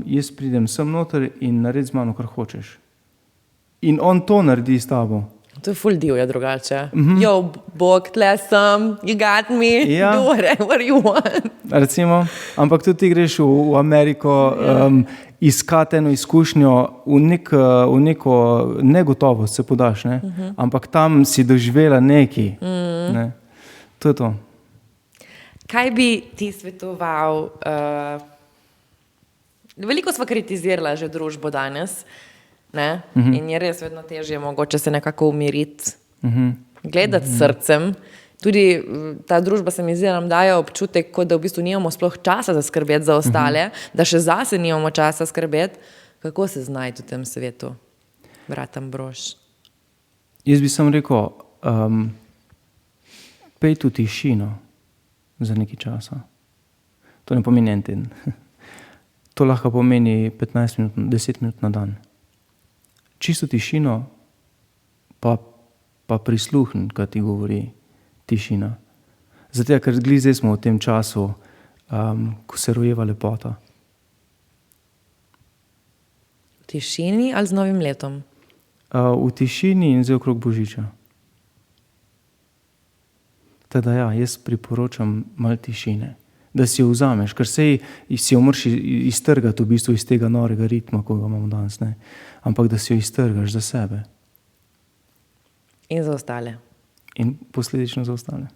jaz pridem sem noter in naredi z mano, kar hočeš. In on to naredi s tabo. To je ful divja drugače. Yo, Bog, tle sem, you got me, Ja. do whatever you want. Recimo, ampak tudi ti greš v Ameriko iskati eno izkušnjo, v neko negotovost se podaš, ne? Ampak tam si doživela nekaj. Ne? To je to. Kaj bi ti svetoval? Veliko sva kritizirala že družbo danes, ne? In je res vedno težje mogoče se nekako umiriti, gledati s srcem. Tudi ta družba se mi zdi, nam daje občutek, kot da v bistvu nimamo sploh časa za skrbeti za ostale, da še zase nimamo časa skrbeti. Kako se znajti v tem svetu, brat Ambrož? Jaz bi sam rekel, pejte v tišino za nekaj časa. To ne pomeni en teden. To lahko pomeni 15 minut, 10 minut na dan. Čisto tišino, pa prisluhni, kaj ti govori tišina. Zato, ker zdaj smo v tem času, ko se rojeva lepota. V tišini ali z novim letom? V tišini in zdaj okrog Božiča. Teda ja, jaz priporočam malo tišine, da si jo vzameš, ker si jo moraš iztrgati v bistvu iz tega norega ritma, ko ga imamo danes, ne? Ampak da si jo iztrgaš za sebe. In za ostale. In posledično za ostale.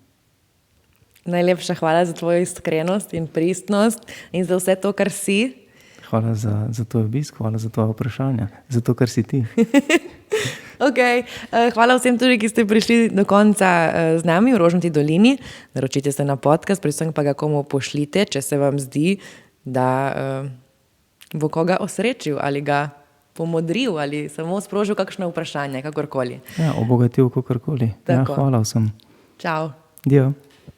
Najlepša hvala za tvojo iskrenost in pristnost in za vse to, kar si. Hvala za tvoj obisk, hvala za tvoje vprašanja, za to, kar si ti. Okay. Hvala vsem tudi, ki ste prišli do konca z nami v Rožnati dolini. Naročite se na podcast, predvsem pa ga komu pošljite, če se vam zdi da bo koga osrečil ali ga pomodril ali samo sprožil kakšno vprašanje, kakorkoli. Ja, obogatil kakorkoli. Ja, Tako. hvala vsem. Čau. Dio.